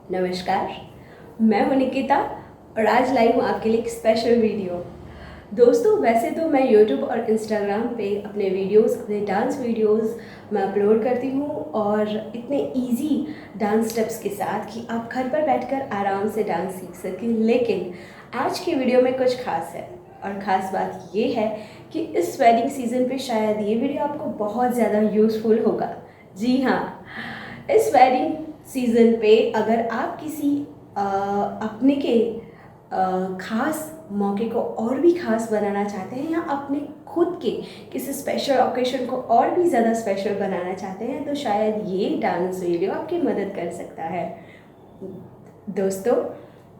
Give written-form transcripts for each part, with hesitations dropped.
नमस्कार, मैं हूं निकिता और आज लाई हूं आपके लिए एक स्पेशल वीडियो। दोस्तों, वैसे तो मैं YouTube और Instagram पे अपने डांस वीडियोस मैं अपलोड करती हूँ और इतने इजी डांस स्टेप्स के साथ कि आप घर पर बैठकर आराम से डांस सीख सकें। लेकिन आज की वीडियो में कुछ खास है और ख़ास बात ये है कि इस वेडिंग सीज़न पे शायद ये वीडियो आपको बहुत ज़्यादा यूज़फुल होगा। जी हाँ, इस वेडिंग सीज़न पे अगर आप किसी अपने के ख़ास मौके को और भी ख़ास बनाना चाहते हैं या अपने खुद के किसी स्पेशल ओकेशन को और भी ज़्यादा स्पेशल बनाना चाहते हैं तो शायद ये डांस वीडियो आपकी मदद कर सकता है। दोस्तों,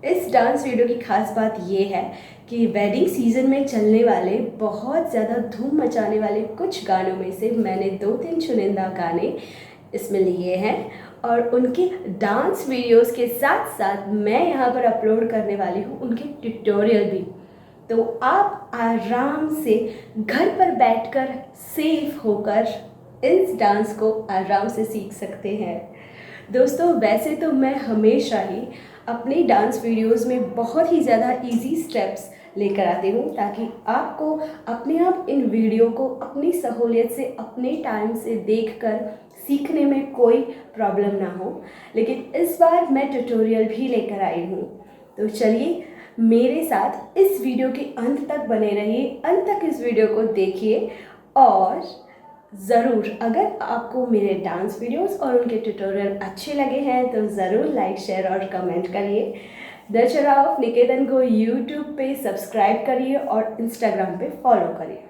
इस डांस वीडियो की खास बात ये है कि वेडिंग सीज़न में चलने वाले बहुत ज़्यादा धूम मचाने वाले कुछ गानों में से मैंने 2-3 चुनिंदा गाने इसमें लिए हैं और उनके डांस वीडियोस के साथ साथ मैं यहाँ पर अपलोड करने वाली हूँ उनके ट्यूटोरियल भी। तो आप आराम से घर पर बैठकर सेफ होकर इस डांस को आराम से सीख सकते हैं। दोस्तों, वैसे तो मैं हमेशा ही अपने डांस वीडियोस में बहुत ही ज़्यादा इजी स्टेप्स लेकर आती हूँ ताकि आपको अपने आप इन वीडियो को अपनी सहूलियत से अपने टाइम से देखकर सीखने में कोई प्रॉब्लम ना हो। लेकिन इस बार मैं ट्यूटोरियल भी लेकर आई हूँ, तो चलिए मेरे साथ इस वीडियो के अंत तक बने रहिए, अंत तक इस वीडियो को देखिए और ज़रूर अगर आपको मेरे डांस वीडियोस और उनके ट्यूटोरियल अच्छे लगे हैं तो ज़रूर लाइक, शेयर और कमेंट करिए। द चराव ऑफ निकेतन को यूट्यूब पे सब्सक्राइब करिए और इंस्टाग्राम पे फॉलो करिए।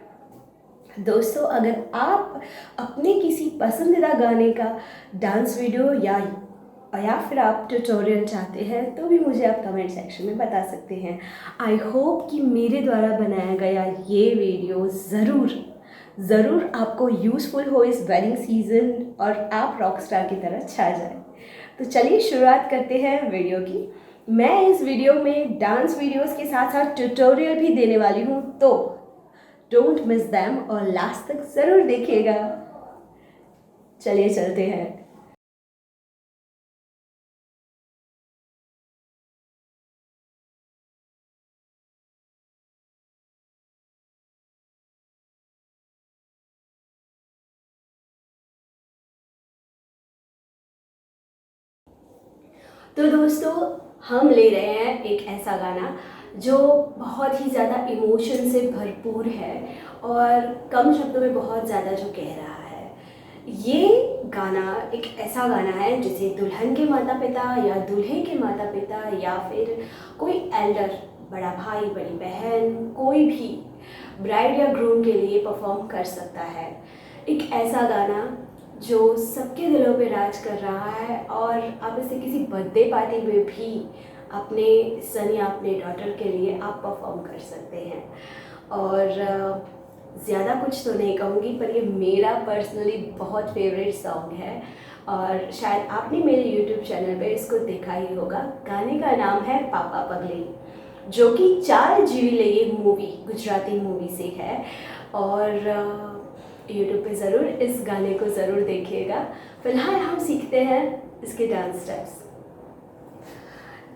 दोस्तों, अगर आप अपने किसी पसंदीदा गाने का डांस वीडियो या फिर आप ट्यूटोरियल चाहते हैं तो भी मुझे आप कमेंट सेक्शन में बता सकते हैं। आई होप कि मेरे द्वारा बनाया गया ये वीडियो ज़रूर आपको यूज़फुल हो इस वेडिंग सीज़न और आप रॉकस्टार की तरह छा जाए। तो चलिए शुरुआत करते हैं वीडियो की। मैं इस वीडियो में डांस वीडियोस के साथ साथ ट्यूटोरियल भी देने वाली हूँ, तो डोंट मिस दैम और लास्ट तक ज़रूर देखिएगा। चलिए चलते हैं। तो दोस्तों, हम ले रहे हैं एक ऐसा गाना जो बहुत ही ज़्यादा इमोशन से भरपूर है और कम शब्दों में बहुत ज़्यादा जो कह रहा है। ये गाना एक ऐसा गाना है जिसे दुल्हन के माता पिता या दूल्हे के माता पिता या फिर कोई एल्डर, बड़ा भाई, बड़ी बहन, कोई भी ब्राइड या ग्रूम के लिए परफॉर्म कर सकता है। एक ऐसा गाना जो सबके दिलों पे राज कर रहा है और आप इसे किसी बर्थडे पार्टी में भी अपने सन या अपने डॉटर के लिए आप परफॉर्म कर सकते हैं। और ज़्यादा कुछ तो नहीं कहूँगी, पर ये मेरा पर्सनली बहुत फेवरेट सॉन्ग है और शायद आपने मेरे यूट्यूब चैनल पे इसको देखा ही होगा। गाने का नाम है पापा पगली, जो कि 4 जीवी ये मूवी, गुजराती मूवी से है और यूट्यूब पे ज़रूर इस गाने को ज़रूर देखिएगा। फिलहाल हम सीखते हैं इसके डांस स्टेप्स।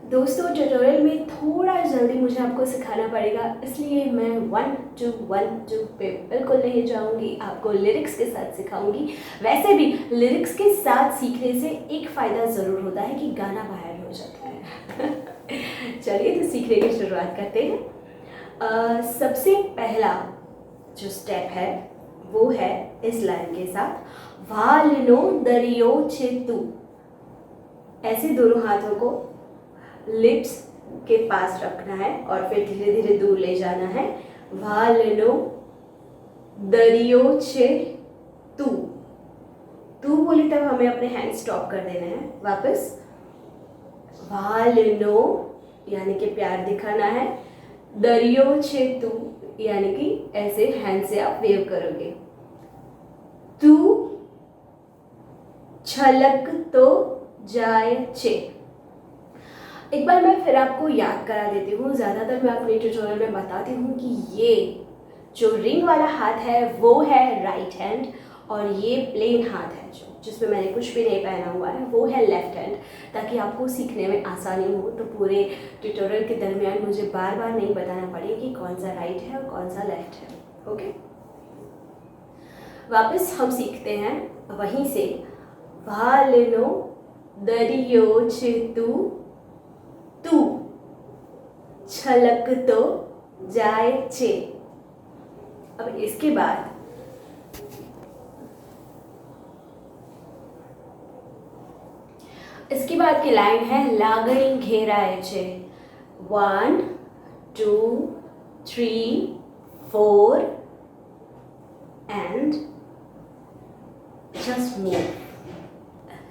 दोस्तों, ट्यूटोरियल में थोड़ा जल्दी मुझे आपको सिखाना पड़ेगा, इसलिए मैं 1 2 1 2 पे बिल्कुल नहीं जाऊंगी, आपको लिरिक्स के साथ सिखाऊंगी। वैसे भी लिरिक्स के साथ सीखने से एक फ़ायदा ज़रूर होता है कि गाना बाहर हो जाता है। चलिए तो सीखने की शुरुआत करते हैं। सबसे पहला जो स्टेप है वो है इस लाइन के साथ, वालनो दरियो छे तू। ऐसे दोनों हाथों को लिप्स के पास रखना है और फिर धीरे धीरे दूर ले जाना है। वालनो दरियो छे तू। तू बोली तब हमें अपने हैंड स्टॉप कर देना है। वापस वालनो यानी कि प्यार दिखाना है, दरियो छे तू यानी कि ऐसे हैंड से आप वेव करोगे। तू छलक तो जाए छे। एक बार मैं फिर आपको याद करा देती हूँ। ज़्यादातर मैं अपने ट्यूटोरियल में बताती हूँ कि ये जो रिंग वाला हाथ है वो है राइट हैंड और ये प्लेन हाथ है जो जिसमें मैंने कुछ भी नहीं पहना हुआ है, वो है लेफ़्ट हैंड, ताकि आपको सीखने में आसानी हो। तो पूरे ट्यूटोरियल के दरमियान मुझे बार बार नहीं बताना पड़े कि कौन सा राइट है और कौन सा लेफ़्ट है। ओके, वापस हम सीखते हैं वहीं से। भालनो दरियो छेतु तू छलक तो जाए छे। अब इसके बाद की लाइन है लागणी घेराए छे। 1 2 3 4 एंड जस्ट मूव।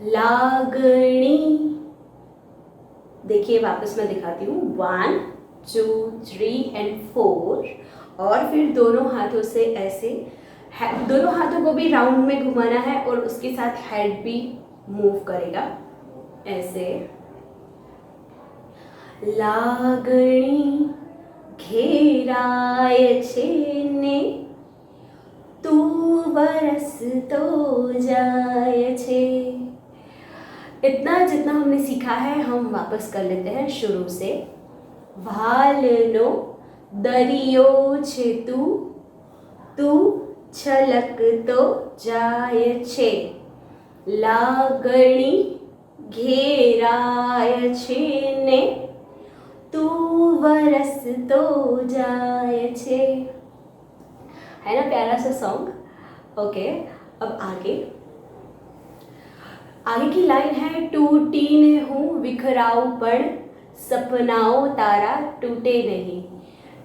लागणी, देखिए वापस मैं दिखाती हूँ। 1 2 3 एंड 4, और फिर दोनों हाथों से ऐसे, दोनों हाथों को भी राउंड में घुमाना है और उसके साथ हेड भी मूव करेगा ऐसे। लागणी घेराए छे ने तू बरस तो जाए छे। इतना जितना हमने सीखा है हम वापस कर लेते हैं शुरू से। भालनो दरियो छे तू छलक तो जाए छे। लागणी घेराय छे ने तू बरस तो जाए छे। है ना प्यारा सा सॉन्ग। ओके, अब आगे की लाइन है। टूटी ने हूँ बिखराऊ पण सपनाओं तारा टूटे नहीं।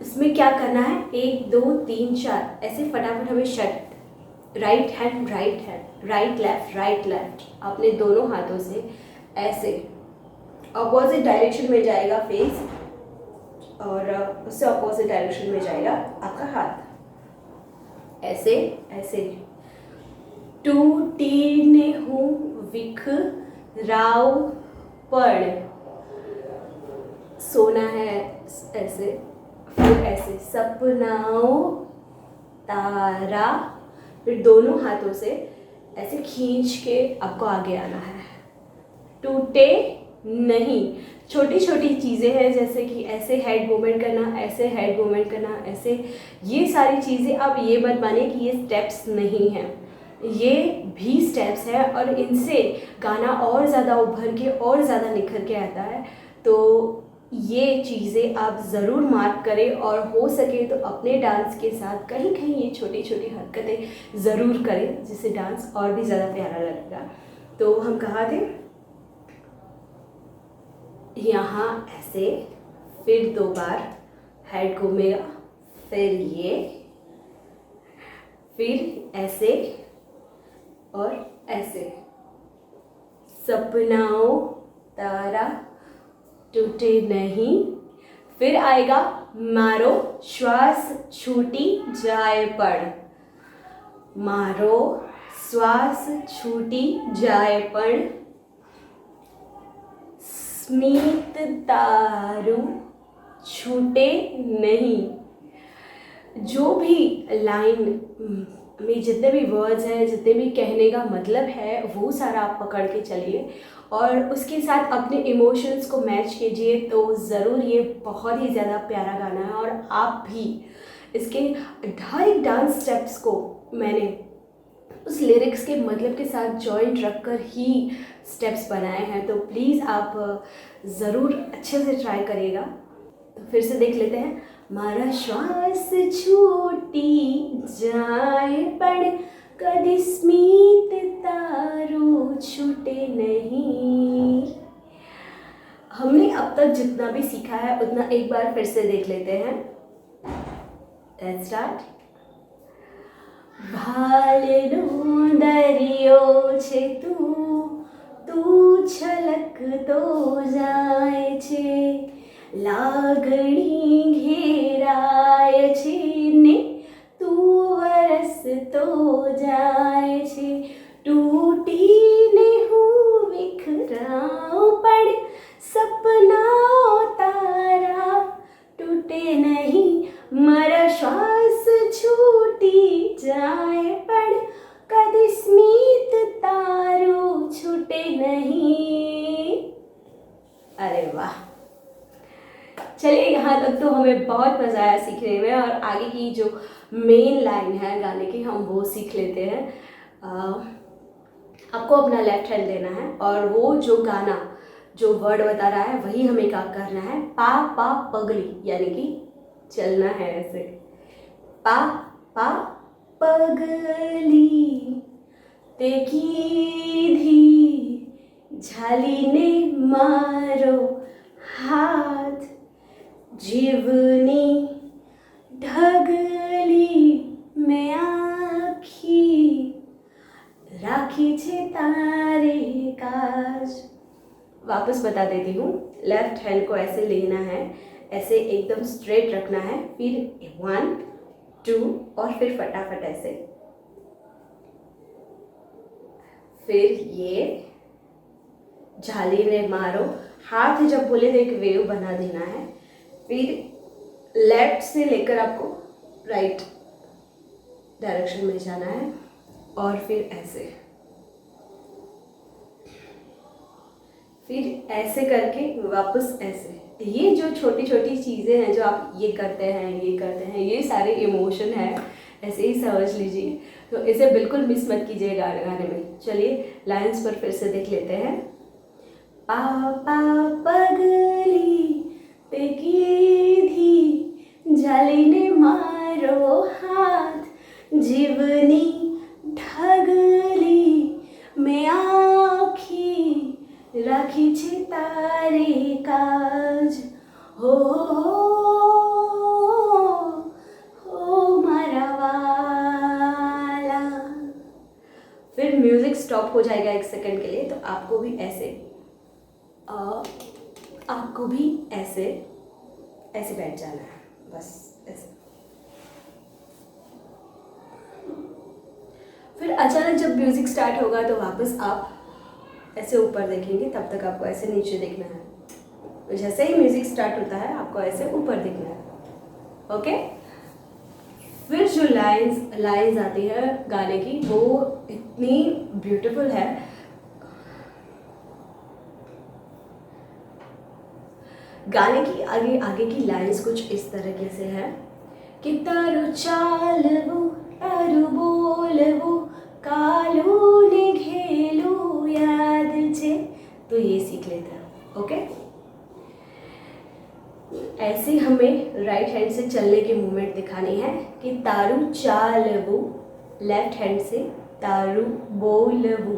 इसमें क्या करना है, 1 2 3 4 ऐसे फटाफट हमें shut, right hand right left, अपने दोनों हाथों से ऐसे अपोजिट डायरेक्शन में जाएगा फेस, और उससे अपोजिट डायरेक्शन में जाएगा आपका हाथ, ऐसे ऐसे। टूटी ने हूँ बिखराऊ पण, सोना है ऐसे, फिर ऐसे सपनाओं तारा, फिर दोनों हाथों से ऐसे खींच के आपको आगे आना है। टूटे नहीं, छोटी छोटी चीज़ें हैं जैसे कि ऐसे हेड मूवमेंट करना, ऐसे हेड मूवमेंट करना, ऐसे, ये सारी चीज़ें आप ये मत माने कि ये स्टेप्स नहीं हैं, ये भी स्टेप्स हैं और इनसे गाना और ज़्यादा उभर के और ज़्यादा निखर के आता है। तो ये चीज़ें आप ज़रूर मार्क करें और हो सके तो अपने डांस के साथ कहीं कहीं ये छोटी छोटी हरकतें ज़रूर करें, जिससे डांस और भी ज़्यादा प्यारा लगेगा। तो हम कहाँ थे, यहाँ ऐसे, फिर 2 बार हेड घूमेगा, फिर ये, फिर ऐसे और ऐसे। सपनाओं तारा टूटे नहीं, फिर आएगा मारो श्वास छूटी जाए पण, मारो श्वास छूटी जाए पण, स्मित तारू छूटे नहीं। जो भी लाइन में जितने भी वर्ड्स हैं, जितने भी कहने का मतलब है, वो सारा आप पकड़ के चलिए और उसके साथ अपने इमोशंस को मैच कीजिए, तो ज़रूर ये बहुत ही ज़्यादा प्यारा गाना है। और आप भी इसके हर एक डांस स्टेप्स को मैंने उस लिरिक्स के मतलब के साथ जॉइंट रखकर ही स्टेप्स बनाए हैं, तो प्लीज़ आप ज़रूर अच्छे से ट्राई करिएगा। तो फिर से देख लेते हैं। मारा श्वास छूटी जाए पण कदी स्मित तारू छूटे नहीं। हमने अब तक जितना भी सीखा है उतना एक बार फिर से देख लेते हैं। Let's start. भालनो दरियो छे तू छलक तो जाए छे, लागणी घेराय छे ने तू वरस तो जाए छे। टूटी ने हूँ बिखराऊ पण सपनाओं तारा टूटे नहीं, मारा श्वास छूटी जाए पण कदी अरे वाह, चलिए यहाँ तक तो हमें बहुत मज़ा आया सीखने में, और आगे की जो मेन लाइन है गाने की हम वो सीख लेते हैं। आपको अपना लेफ्ट हैंड लेना है और वो जो गाना जो वर्ड बता रहा है वही हमें क्या करना है, पा पा पगली, यानी कि चलना है ऐसे, पा पा पगली ते कीधी झालीने मारो हाथ, जीवनी ढगली में आखी राखी छे तारे काज। वापस बता देती हूँ, लेफ्ट हैंड को ऐसे लेना है, ऐसे एकदम स्ट्रेट रखना है, फिर 1 2 और फिर फटाफट ऐसे, फिर ये झाली ने मारो हाथ, जब बोले तो एक वेव बना देना है, फिर लेफ्ट से लेकर आपको राइट डायरेक्शन में जाना है, और फिर ऐसे, फिर ऐसे करके वापस ऐसे। ये जो छोटी छोटी चीज़ें हैं जो आप ये करते हैं, ये सारे इमोशन हैं, ऐसे ही समझ लीजिए। तो इसे बिल्कुल मिस मत कीजिएगा गाने में। चलिए लाइंस पर फिर से देख लेते हैं। पा पा पगली ते कीधी झालीने मारो हाथ, जीवनी ढगली में आखी राखी छे तारे काज, हो मारा वाला। फिर म्यूजिक स्टॉप हो जाएगा 1 सेकंड के लिए, तो आपको भी ऐसे ऐसे बैठ जाना है, बस ऐसे। फिर अचानक जब म्यूजिक स्टार्ट होगा तो वापस आप ऐसे ऊपर देखेंगे, तब तक आपको ऐसे नीचे देखना है। जैसे ही म्यूजिक स्टार्ट होता है आपको ऐसे ऊपर देखना है, ओके। फिर जो लाइंस आती है गाने की, वो इतनी ब्यूटीफुल है। गाने की आगे की लाइंस कुछ इस तरीके से है कि तारू चालवू तारू बोलवू कालू ने घेलू याद छे, तो ये सीख लेते हैं, ओके। ऐसे हमें राइट हैंड से चलने की मूवमेंट दिखानी है कि तारू चालवू, लेफ्ट हैंड से तारू बोलवू,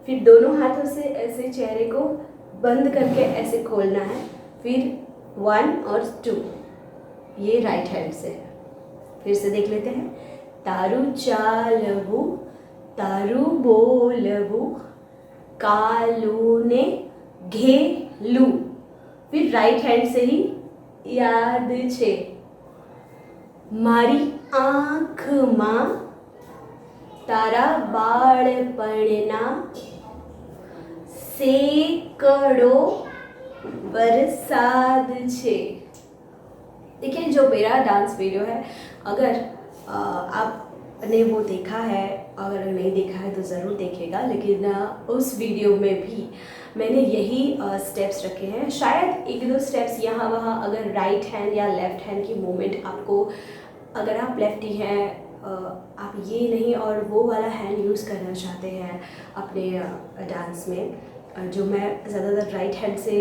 फिर दोनों हाथों से ऐसे चेहरे को बंद करके ऐसे खोलना है, फिर 1 और 2, ये राइट हैंड से है। फिर से देख लेते हैं, तारू चालवू तारू बोलवू कालू ने घेलू, फिर राइट हैंड से ही याद छे मारी आँख मां तारा बाळपणना सेकड़ो वरसाद छे। देखिए, जो मेरा डांस वीडियो है, अगर आपने वो देखा है, अगर नहीं देखा है तो ज़रूर देखिएगा, लेकिन उस वीडियो में भी मैंने यही स्टेप्स रखे हैं। शायद 1-2 स्टेप्स यहाँ वहाँ, अगर राइट हैंड या लेफ़्ट हैंड की मूवमेंट आपको, अगर आप लेफ्टी हैं, आप ये नहीं और वो वाला हैंड यूज़ करना चाहते हैं अपने डांस में, जो मैं ज़्यादातर राइट हैंड से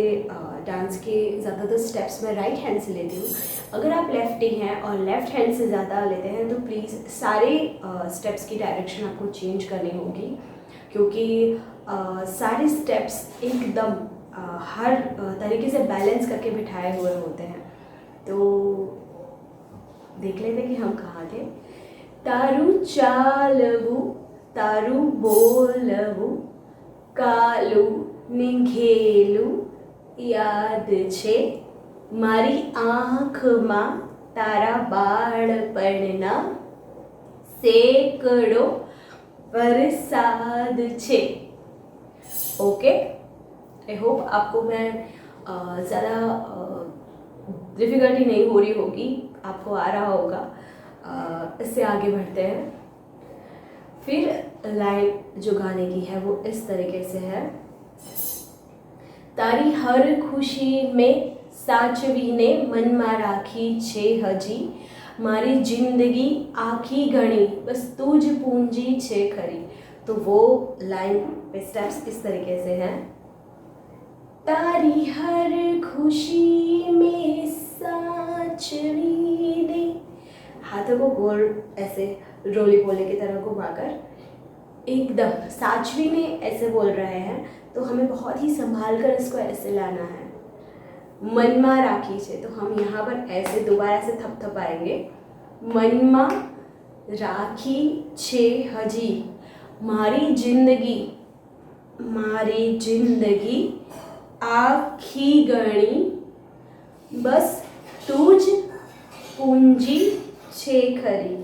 डांस के ज़्यादातर स्टेप्स में राइट हैंड से लेती हूँ। अगर आप लेफ्टी हैं और लेफ़्ट हैंड से ज़्यादा लेते हैं तो प्लीज़ सारे स्टेप्स की डायरेक्शन आपको चेंज करनी होगी, क्योंकि सारे स्टेप्स एकदम हर तरीके से बैलेंस करके बिठाए हुए होते हैं। तो देख लेते हैं कि हम कहाँ थे। तारू चालवू तारू बोलवू कालू ने घेलू याद छे मारी आँख मां तारा बाळपणना सेकड़ो वरसाद छे। ओके, आई होप आपको मैं ज़्यादा डिफ़िकल्टी नहीं हो रही होगी, आपको आ रहा होगा। इससे आगे बढ़ते हैं। फिर लाइन जो गाने की है वो इस तरीके से है, तारी हर खुशी में સાચવીને મનમાં રાખી છે હજી મારી जिंदगी आखी घड़ी बस तू ज पूंजी छे खरी। तो वो लाइन पे स्टेप्स इस तरीके से हैं। तारी हर खुशी में साचवी ने, हाथों को गोल ऐसे रोली पोले की तरह घुमाकर एकदम साचवी ने ऐसे बोल रहे हैं, तो हमें बहुत ही संभाल कर इसको ऐसे लाना है। मनमा राखी छे, तो हम यहाँ पर ऐसे दोबारा से थपथपाएंगे। मनमा राखी छे हजी मारी जिंदगी आखी गणी बस तूज पूंजी छे खरी।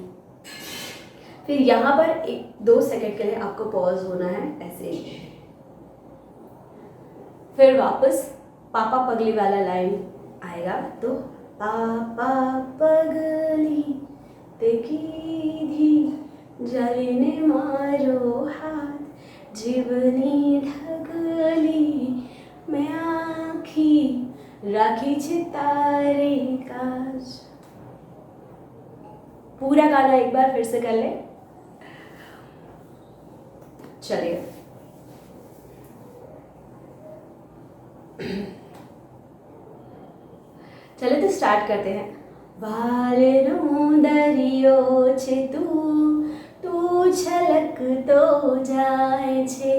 फिर यहाँ पर 1-2 सेकंड के लिए आपको पॉज होना है ऐसे। फिर वापस पापा पगली वाला लाइन आएगा, तो पापा पगली ते कीधी जाने मारो हाथ जीवनी ढगली मैं आखी राखी छे तारे काज। पूरा गाना एक बार फिर से कर ले। चलिए चले तो स्टार्ट करते हैं। वालनो दरियो छे तू छलक तो जाए छे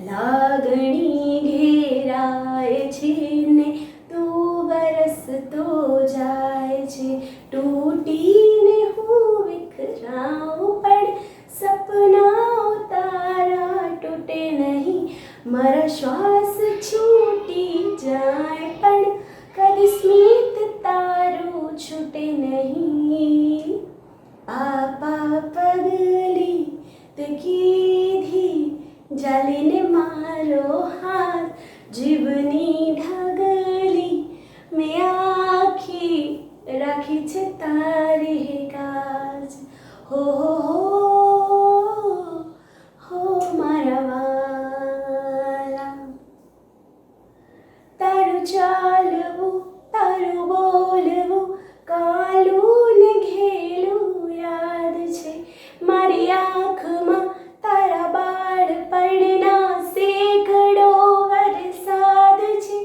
लागणी घेराए छे ने तू बरस तो जाए छे टूटीने हूँ बिखराऊं पण सपना तारा टूटे नहीं मारा श्वास छूटी जाए पण कदी स्मित तारू छूटे नहीं। पापा पगली ते कीधी जालीने मारो हाथ जीवनी ढगली मैं आखी राखी छे तारे काज। हो मारा वाला तारू चालवू तारू बोलवू कालू ने घेलू याद छे मारी आँख में तारा बाळ पड़ना सेकड़ो वरसाद छे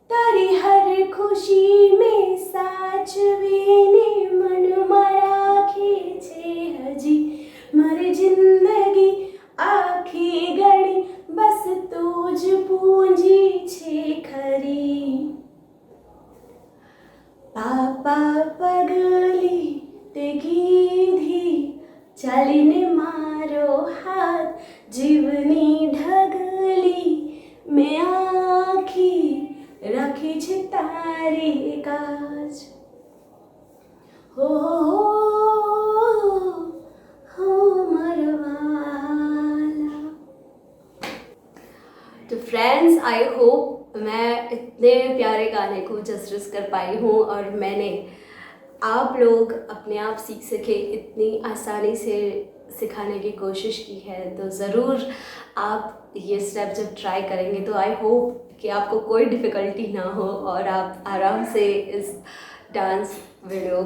तारी हर खुशी में साचवीने मनमा राखे छे हजी मारी जिंदगी आखी घड़ी बस तूज पूंजी छे खरी। पापा पगली ते कीधी चालीने मारो हाथ जीवनी ढगली मैं आखी राखी छे तारे काज। हो मरवाला। तो फ्रेंड्स, आई होप मैं इतने प्यारे गाने को जस्टिस कर पाई हूँ और मैंने आप लोग अपने आप सीख सके इतनी आसानी से सिखाने की कोशिश की है। तो ज़रूर आप ये स्टेप जब ट्राई करेंगे तो आई होप कि आपको कोई डिफ़िकल्टी ना हो और आप आराम से इस डांस वीडियो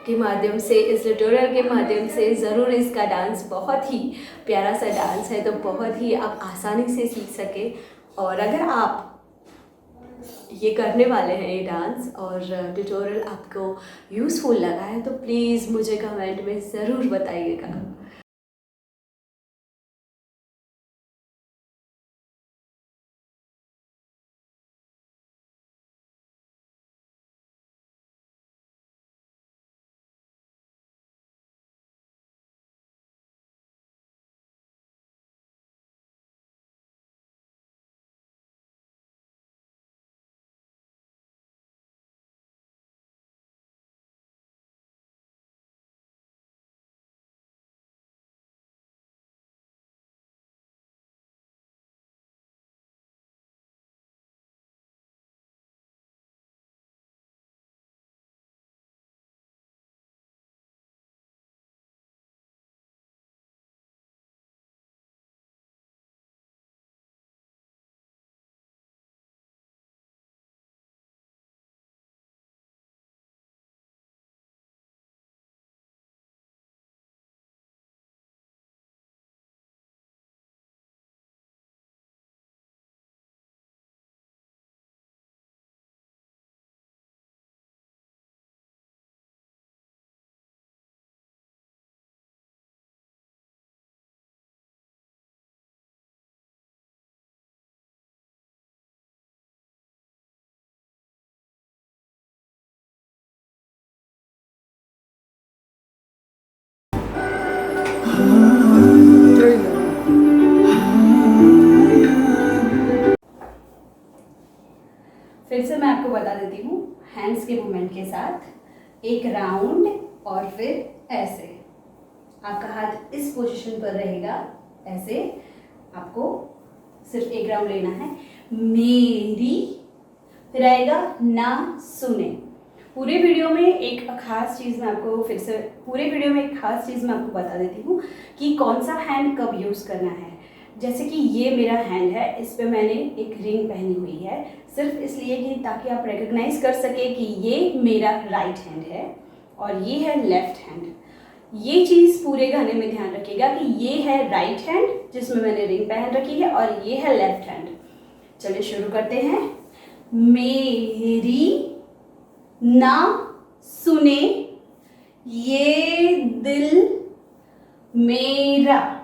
के माध्यम से, इस ट्यूटोरियल के माध्यम से ज़रूर इसका डांस बहुत ही प्यारा सा डांस है, तो बहुत ही आप आसानी से सीख सके। और अगर आप ये करने वाले हैं ये डांस और ट्यूटोरियल आपको यूज़फुल लगा है तो प्लीज़ मुझे कमेंट में ज़रूर बताइएगा। फिर से मैं आपको बता देती हूँ हैंड्स के मूवमेंट के साथ, एक राउंड और फिर ऐसे। आपका हाथ इस पोजीशन पर रहेगा, ऐसे आपको सिर्फ एक राउंड लेना है। मेरी, फिर आएगा ना सुने। पूरे वीडियो में एक खास चीज़ मैं आपको बता देती हूँ कि कौन सा हैंड कब यूज़ करना है। जैसे कि ये मेरा हैंड है, इस पे मैंने एक रिंग पहनी हुई है, सिर्फ इसलिए कि ताकि आप रिकग्नाइज कर सके कि ये मेरा राइट हैंड है और ये है लेफ्ट हैंड। ये चीज़ पूरे गाने में ध्यान रखिएगा कि ये है राइट हैंड जिसमें मैंने रिंग पहन रखी है और ये है लेफ्ट हैंड। चलिए शुरू करते हैं। मेरी ना सुने ये दिल मेरा।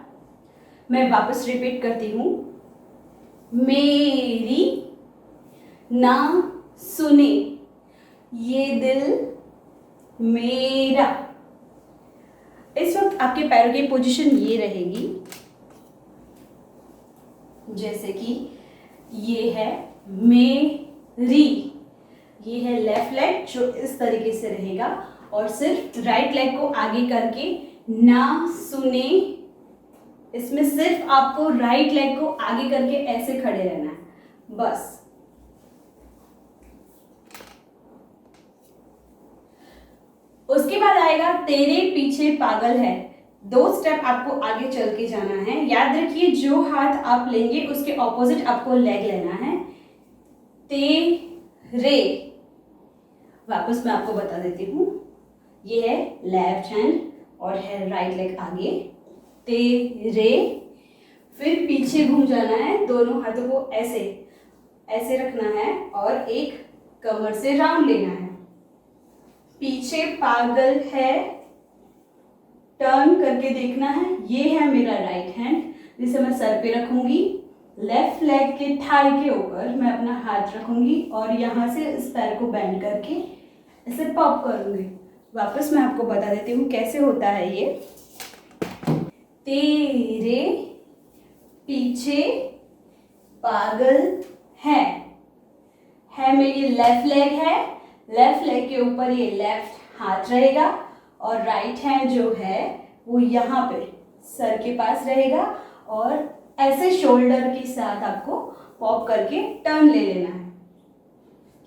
मैं वापस रिपीट करती हूँ, मेरी ना सुने ये दिल मेरा। इस वक्त आपके पैरों की पोजीशन ये रहेगी, जैसे कि ये है मेरी, ये है लेफ्ट लेग जो इस तरीके से रहेगा और सिर्फ राइट लेग को आगे करके ना सुने, इसमें सिर्फ आपको राइट लेग को आगे करके ऐसे खड़े रहना है बस। उसके बाद आएगा तेरे पीछे पागल है। 2 स्टेप आपको आगे चल के जाना है। याद रखिए जो हाथ आप लेंगे उसके ऑपोजिट आपको लेग लेना है। तेरे, वापस मैं आपको बता देती हूँ, ये है लेफ्ट हैंड और है राइट लेग आगे। तेरे, फिर पीछे घूम जाना है, दोनों हाथों को ऐसे ऐसे रखना है और एक कमर से राउंड लेना है। पीछे पागल है, टर्न करके देखना है। ये है मेरा राइट हैंड जिसे मैं सर पे रखूंगी। लेफ्ट लेग के थाई के ऊपर मैं अपना हाथ रखूंगी और यहाँ से इस पैर को बेंड करके ऐसे पॉप करूंगी। वापस मैं आपको बता देती हूँ कैसे होता है ये। तेरे पीछे पागल है मेरी लेफ्ट लेग है, लेफ्ट लेग के ऊपर ये लेफ्ट हाथ रहेगा और राइट हैंड जो है वो यहाँ पे सर के पास रहेगा और ऐसे शोल्डर के साथ आपको पॉप करके टर्न ले लेना है।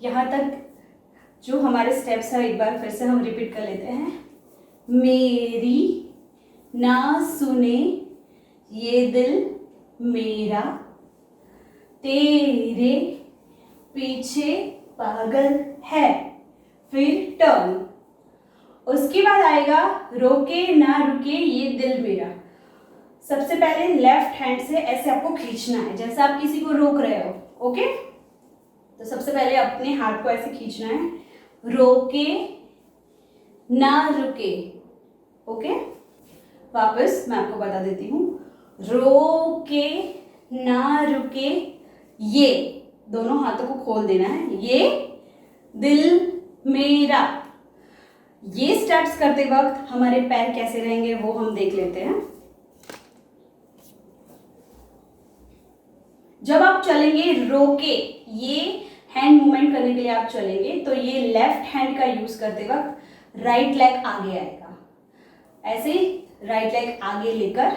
यहाँ तक जो हमारे स्टेप्स हैं एक बार फिर से हम रिपीट कर लेते हैं। मेरी ना सुने ये दिल मेरा, तेरे पीछे पागल है, फिर टर्न। उसके बाद आएगा रोके ना रुके ये दिल मेरा। सबसे पहले लेफ्ट हैंड से ऐसे आपको खींचना है जैसे आप किसी को रोक रहे हो। ओके, तो सबसे पहले अपने हाथ को ऐसे खींचना है, रोके ना रुके। ओके, वापस मैं आपको बता देती हूँ, रोके ना रुके, ये दोनों हाथों को खोल देना है, ये दिल मेरा। ये स्टेप्स करते वक्त हमारे पैर कैसे रहेंगे वो हम देख लेते हैं। जब आप चलेंगे रोके, ये हैंड मूवमेंट करने के लिए आप चलेंगे तो ये लेफ्ट हैंड का यूज करते वक्त राइट लेग आगे आएगा। ऐसे राइट लेग आगे लेकर,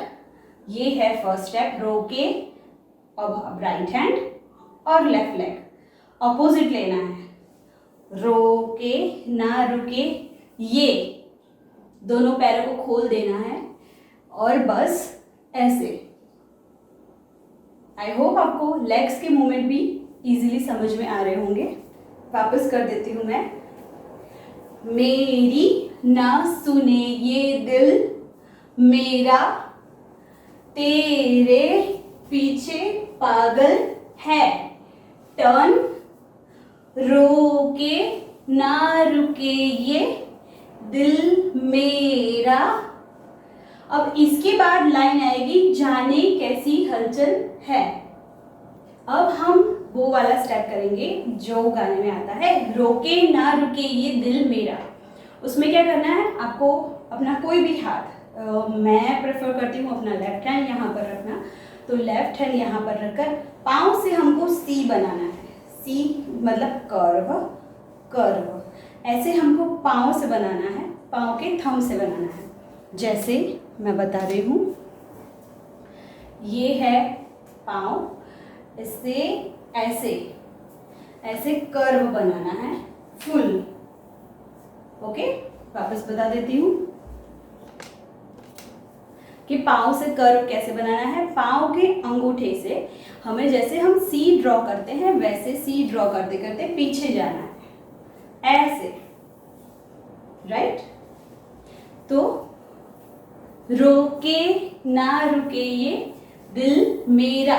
ये है फर्स्ट स्टेप रोके। अब राइट हैंड और लेफ्ट लेग अपोजिट लेना है, रोके ना रुके, ये दोनों पैरों को खोल देना है और बस ऐसे। आई होप आपको लेग्स के मूवमेंट भी इजीली समझ में आ रहे होंगे। वापस कर देती हूँ मैं। मेरी ना सुने ये दिल मेरा, तेरे पीछे पागल है, टर्न, रोके ना रुके ये दिल मेरा। अब इसके बाद लाइन आएगी जाने कैसी हलचल है। अब हम वो वाला स्टेप करेंगे जो गाने में आता है, रोके ना रुके ये दिल मेरा। उसमें क्या करना है, आपको अपना कोई भी हाथ, मैं प्रेफर करती हूँ अपना लेफ्ट हैंड यहाँ पर रखना, तो लेफ्ट हैंड यहाँ पर रखकर पाँव से हमको सी बनाना है। सी मतलब कर्व कर्व। ऐसे हमको पाँव से बनाना है, पाँव के थंब से बनाना है। जैसे मैं बता रही हूँ, ये है पाँव, इससे ऐसे ऐसे कर्व बनाना है फुल। ओके, वापस बता देती हूँ कि पाँव से कर्व कैसे बनाना है। पाँव के अंगूठे से हमें, जैसे हम सी ड्रॉ करते हैं वैसे सी ड्रॉ करते करते पीछे जाना है, ऐसे, राइट। तो रोके ना रुके ये दिल मेरा,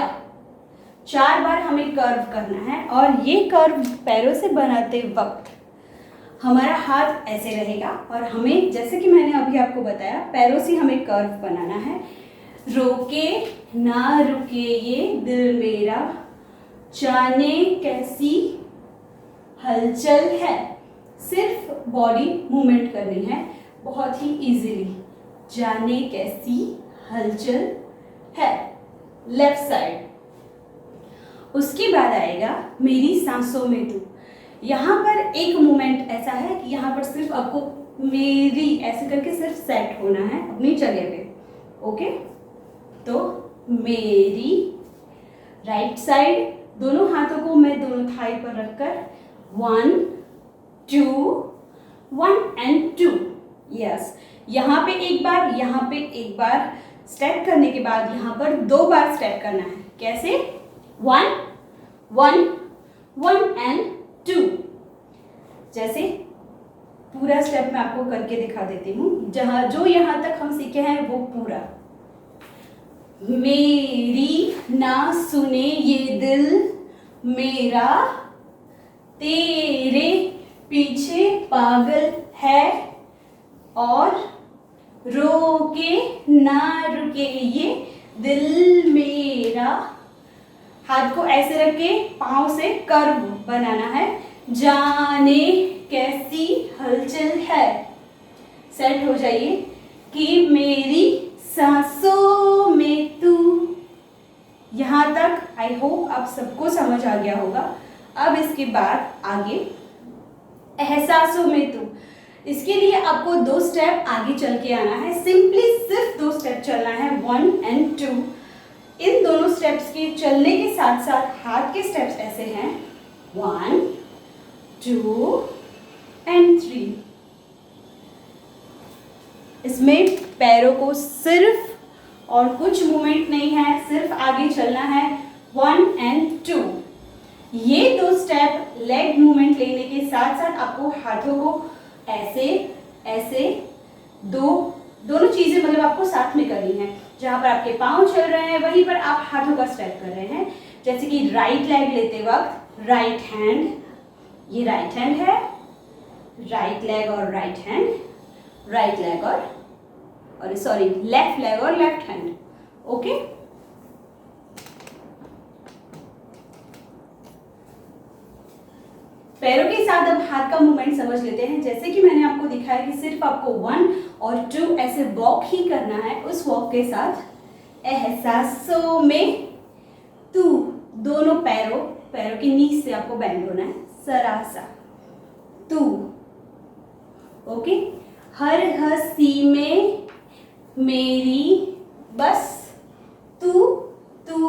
4 बार हमें कर्व करना है। और ये कर्व पैरों से बनाते वक्त हमारा हाथ ऐसे रहेगा और हमें, जैसे कि मैंने अभी आपको बताया, पैरों से हमें कर्व बनाना है। रोके ना रुके ये दिल मेरा, जाने कैसी हलचल है। सिर्फ बॉडी मूवमेंट करनी है बहुत ही इजीली। जाने कैसी हलचल है, लेफ्ट साइड। उसके बाद आएगा मेरी सांसों में तू। यहाँ पर एक मोमेंट ऐसा है कि यहाँ पर सिर्फ आपको मेरी ऐसे करके सिर्फ सेट होना है अपनी जगह पे। ओके, तो मेरी, राइट साइड, दोनों हाथों को मैं दोनों थाई पर रखकर 1 2 1 एंड 2। यस, यहाँ पे एक बार, यहाँ पे एक बार स्टेप करने के बाद यहाँ पर 2 बार स्टेप करना है। कैसे? 1 1 1 एंड 2। जैसे पूरा स्टेप मैं आपको करके दिखा देती हूँ, जहाँ जो यहाँ तक हम सीखे हैं वो पूरा। मेरी ना सुने ये दिल मेरा, तेरे पीछे पागल है, और रोके ना रुके ये दिल मेरा। हाथ को ऐसे रख के पाँव से कर्व बनाना है। जाने कैसी हलचल है, सेट हो जाइए कि मेरी सांसों में तू। यहाँ तक आई होप आप सबको समझ आ गया होगा। अब इसके बाद आगे एहसासों में तू। इसके लिए आपको 2 स्टेप आगे चल के आना है। सिंपली सिर्फ 2 स्टेप चलना है, 1 एंड 2। इन दोनों स्टेप्स के चलने के साथ साथ हाथ के स्टेप्स ऐसे हैं, 1 2 एंड 3। इसमें पैरों को सिर्फ, और कुछ मूवमेंट नहीं है, सिर्फ आगे चलना है 1 एंड 2। ये 2 स्टेप लेग मूवमेंट लेने के साथ साथ आपको हाथों को ऐसे ऐसे दोनों चीजें मतलब आपको साथ में करनी है। जहां पर आपके पाँव चल रहे हैं वहीं पर आप हाथों का स्टेप कर रहे हैं। जैसे कि राइट लेग लेते वक्त राइट हैंड, ये राइट हैंड है, राइट लेग और राइट हैंड, राइट लेग और सॉरी लेफ्ट लेग और लेफ्ट हैंड। ओके, पैरों के साथ अब हाथ का मूवमेंट समझ लेते हैं। जैसे कि मैंने आपको दिखाया कि सिर्फ आपको 1 और 2 ऐसे वॉक ही करना है। उस वॉक के साथ एहसासों में तू, दोनों पैरों की नीच से आपको बैंड होना है, सरासा तू। ओके, हर हंसी में मेरी बस तू तू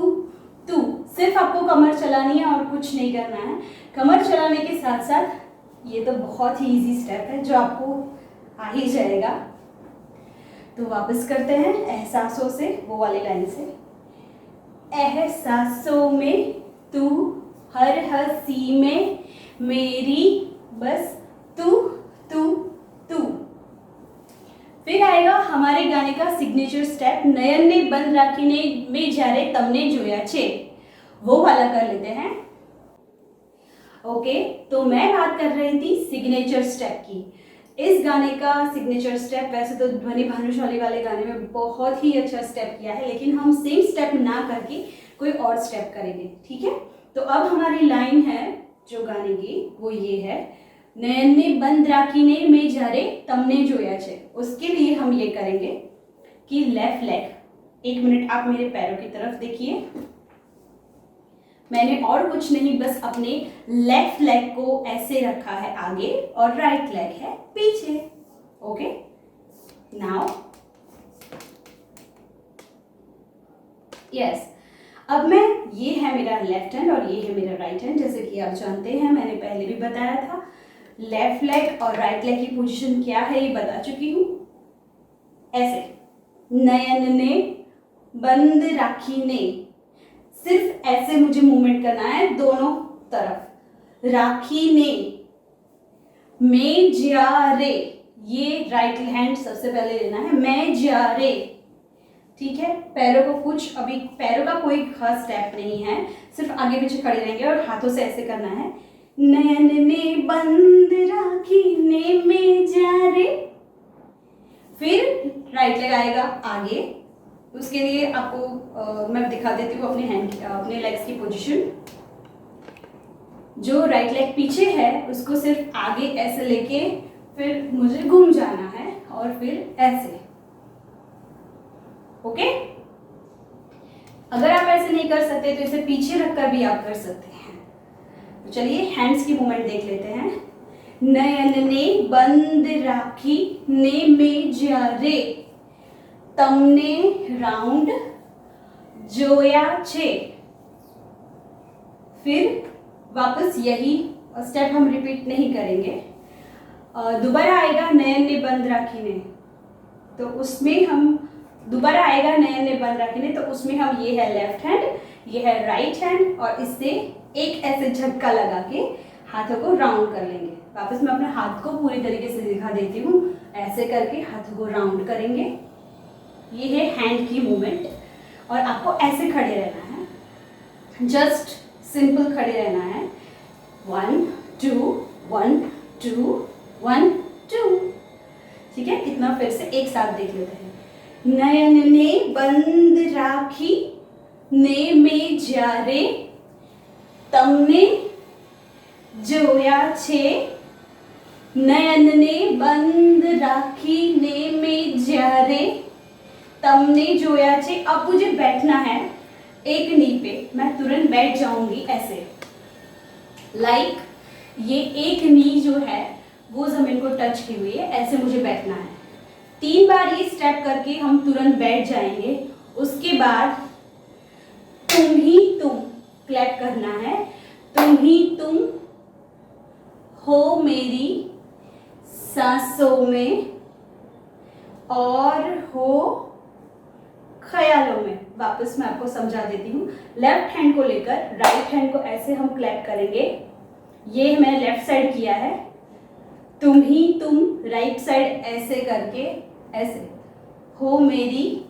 तू। सिर्फ आपको कमर चलानी है और कुछ नहीं करना है। कमर चलाने के साथ साथ ये तो बहुत ही इजी स्टेप है जो आपको आ ही जाएगा। तो वापस करते हैं एहसासों से, वो वाली लाइन से। एहसासों में तू, हर हंसी में मेरी बस तू तू तू। फिर आएगा हमारे गाने का सिग्नेचर स्टेप, नयन ने बंद राखी ने में जारे तमने जोया छे, वो वाला कर लेते हैं। ओके, तो मैं बात कर रही थी सिग्नेचर स्टेप की। इस गाने का सिग्नेचर स्टेप, वैसे तो ध्वनि भानुशाली वाले गाने में बहुत ही अच्छा स्टेप किया है, लेकिन हम सेम स्टेप ना करके कोई और स्टेप करेंगे, ठीक है। तो अब हमारी लाइन है जो गाने की, वो ये है, नयन ने बंद राखी ने में जारे तमने जोया छे। उसके लिए हम ये करेंगे कि लेफ्ट लेग, 1 मिनट आप मेरे पैरों की तरफ देखिए, मैंने और कुछ नहीं, बस अपने लेफ्ट लेग को ऐसे रखा है आगे और राइट लेग है पीछे। ओके, नाउ यस, अब मैं, ये है मेरा लेफ्ट हैंड और ये है मेरा राइट हैंड। जैसे कि आप जानते हैं, मैंने पहले भी बताया था, लेफ्ट लेग और राइट लेग की पोजीशन क्या है ये बता चुकी हूँ। ऐसे, नयन ने बंद राखी ने, सिर्फ ऐसे मुझे मूवमेंट करना है दोनों तरफ। राखी ने, मैं जा रे, ये राइट हैंड सबसे पहले लेना है, मैं जा रे। ठीक है, पैरों को कुछ, अभी पैरों का कोई खास स्टेप नहीं है, सिर्फ आगे पीछे खड़े रहेंगे और हाथों से ऐसे करना है। नयन ने बंद राखी ने, मैं जा रे। फिर राइट लेग आएगा आगे, उसके लिए आपको मैं दिखा देती हूँ अपने लेग्स की पोजीशन। जो राइट लेग पीछे है उसको सिर्फ आगे ऐसे लेके फिर मुझे घूम जाना है और फिर ऐसे। ओके, अगर आप ऐसे नहीं कर सकते तो इसे पीछे रखकर भी आप कर सकते हैं। तो चलिए हैंड्स की मूवमेंट देख लेते हैं। नयन ने बंद राखी ने, में जा रे, तमने राउंड जोया छे। फिर वापस यही स्टेप हम रिपीट नहीं करेंगे। दोबारा आएगा नयन ने बंद राखी ने, तो उसमें हम दोबारा आएगा नयन ने बंद राखी ने, तो उसमें हम, ये है लेफ्ट हैंड, ये है राइट हैंड, और इससे एक ऐसे झटका लगा के हाथों को राउंड कर लेंगे। वापस मैं अपने हाथ को पूरी तरीके से दिखा देती हूँ। ऐसे करके हाथों को राउंड करेंगे। ये है हैंड की मूवमेंट, और आपको ऐसे खड़े रहना है, जस्ट सिंपल खड़े रहना है। 1 2 1 2 1 2। ठीक है, इतना फिर से एक साथ देख लेते हैं। नयन ने बंद राखी ने, में जा रे, तमने जोया छे। नयन ने बंद राखी ने, में जा रे, तमने जोया छे। अब मुझे बैठना है एक नी पे, मैं तुरंत बैठ जाऊंगी ऐसे, लाइक ये एक नी जो है वो जमीन को टच की हुई है, ऐसे मुझे बैठना है। 3 बार ये स्टेप करके हम तुरंत बैठ जाएंगे। उसके बाद तुम ही तुम क्लैप करना है। तुम ही तुम हो मेरी सांसों में और हो ख्यालों में। वापस मैं आपको समझा देती हूँ। लेफ्ट हैंड को लेकर राइट हैंड को ऐसे हम क्लैप करेंगे। ये मैंने लेफ्ट साइड किया है। तुम ही तुम राइट साइड ऐसे करके, ऐसे हो मेरी,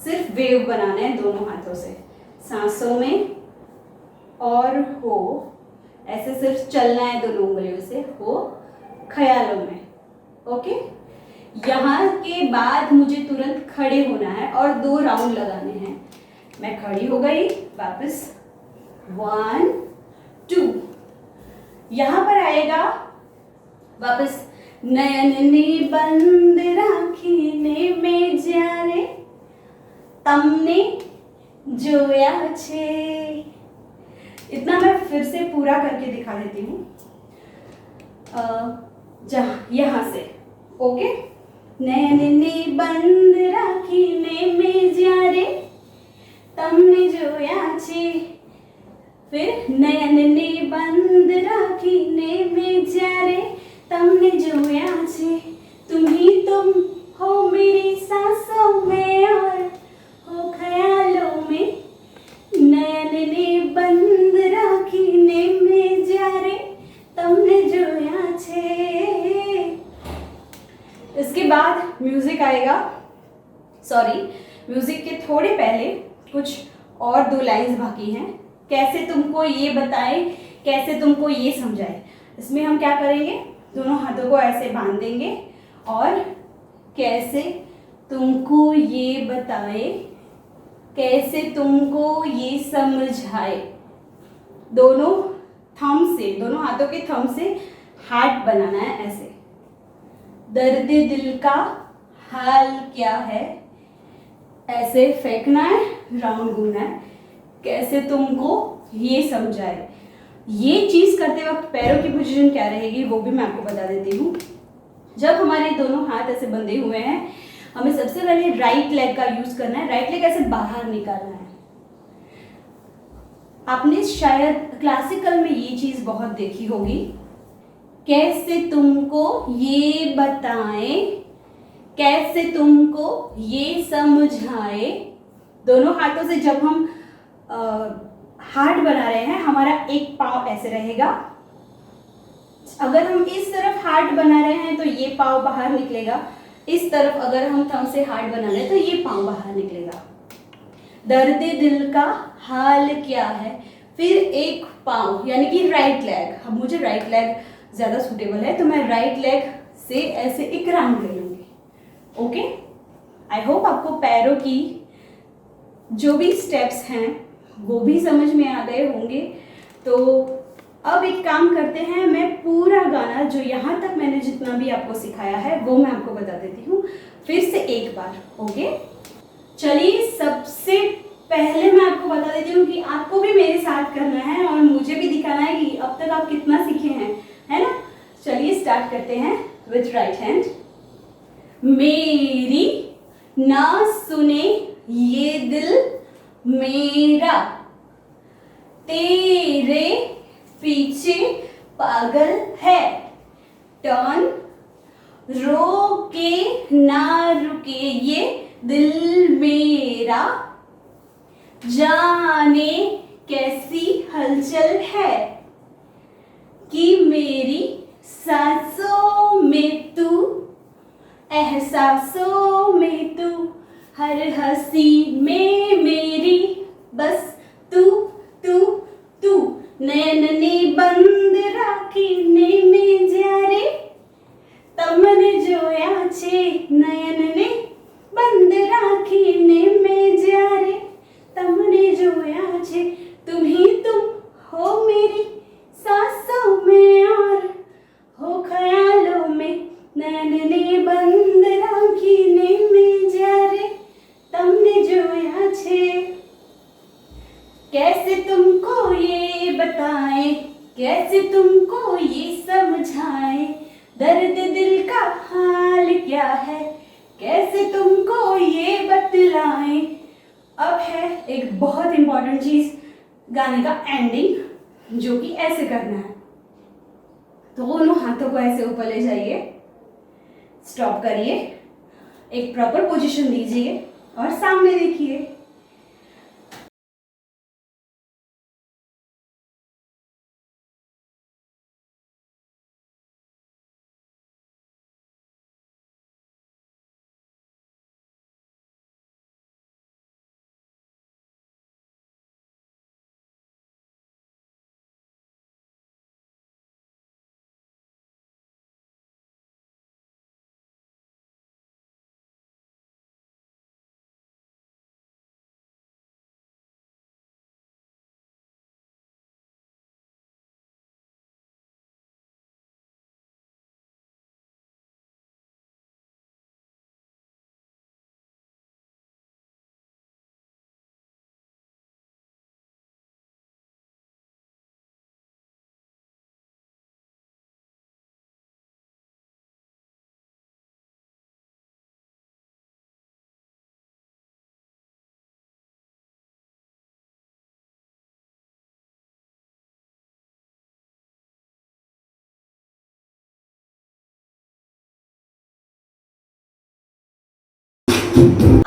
सिर्फ वेव बनाना है दोनों हाथों से, सांसों में और हो, ऐसे सिर्फ चलना है दोनों उंगलियों से, हो ख्यालों में। ओके, यहाँ के बाद मुझे तुरंत खड़े होना है और 2 राउंड लगाने हैं। मैं खड़ी हो गई, वापस 1 2। यहाँ पर आएगा वापस, नयन ने बंद राखी ने, में जा रे, तमने जोया छे। इतना मैं फिर से पूरा करके दिखा देती हूँ, यहाँ से। ओके, नयन ने बंद राखी ने, में जा रे, तमने जोया छे। फिर नयन ने बंद राखी ने, में जा रे, तमने जोया छे। तुम ही तुम हो मेरी सांसों में और हो ख्यालों में। नयन ने बंद राखी ने, में जा रे, तमने जोया छे। इसके बाद म्यूजिक आएगा। सॉरी, म्यूजिक के थोड़े पहले कुछ और 2 लाइंस बाकी हैं। कैसे तुमको ये बताए, कैसे तुमको ये समझाए। इसमें हम क्या करेंगे, दोनों हाथों को ऐसे बांध देंगे और कैसे तुमको ये बताए, कैसे तुमको ये समझाए। दोनों थंब से, दोनों हाथों के थंब से हार्ट बनाना है ऐसे। दर्द दिल का हाल क्या है, ऐसे फेंकना है, राउंड घूमना है। कैसे तुमको ये समझाए। ये चीज़ करते वक्त पैरों की पोजीशन क्या रहेगी वो भी मैं आपको बता देती हूँ। जब हमारे दोनों हाथ ऐसे बंधे हुए हैं, हमें सबसे पहले राइट लेग का यूज करना है। राइट लेग ऐसे बाहर निकालना है। आपने शायद क्लासिकल में ये चीज बहुत देखी होगी, कैसे तुमको ये बताएं, कैसे तुमको ये समझाए। दोनों हाथों से जब हम हार्ट बना रहे हैं, हमारा एक पाँव ऐसे रहेगा। अगर हम इस तरफ हार्ट बना रहे हैं तो ये पाँव बाहर निकलेगा। इस तरफ अगर हम थंब से हार्ट बना रहे हैं तो ये पाँव बाहर निकलेगा। दर्द दिल का हाल क्या है, फिर एक पाँव यानी कि राइट लेग। अब मुझे राइट लेग ज़्यादा सूटेबल है तो मैं राइट लेग से ऐसे एक राउंड ले लूँगी। ओके, आई होप आपको पैरों की जो भी स्टेप्स हैं वो भी समझ में आ गए होंगे। तो अब एक काम करते हैं, मैं पूरा गाना जो यहाँ तक मैंने जितना भी आपको सिखाया है वो मैं आपको बता देती हूँ फिर से एक बार। ओके, चलिए सबसे पहले मैं आपको बता देती हूँ कि आपको भी मेरे साथ करना है और मुझे भी दिखाना है कि अब तक आप कितना सीखे हैं, है ना। चलिए स्टार्ट करते हैं विथ राइट हैंड। मेरी ना सुने ये दिल मेरा, तेरे पीछे पागल है। टर्न, रोके ना रुके ये दिल मेरा, जाने कैसी हलचल है कि मेरी सांसों में तू, एहसासों में तू, हर हंसी में मेरी बस तू तू तू। नयन ने बंद राखी ने में जारे, तमने जोया छे नयन ने बंद राखी ने में जारे, तमने जोया छे। तुम ही तुम हो मेरी सांसों में और हो ख्यालों में, नैन ने बंद राखी ने में जारे, तमने जोया छे। कैसे तुमको ये बताएं, कैसे तुमको ये समझाएं, दर्द दिल का हाल क्या है, कैसे तुमको ये बतलाएं। अब है एक बहुत इंपॉर्टेंट चीज, गाने का एंडिंग, जो कि ऐसे करना है। दोनों हाथों को ऐसे ऊपर ले जाइए, स्टॉप करिए, एक प्रॉपर पोजीशन दीजिए और सामने देखिए।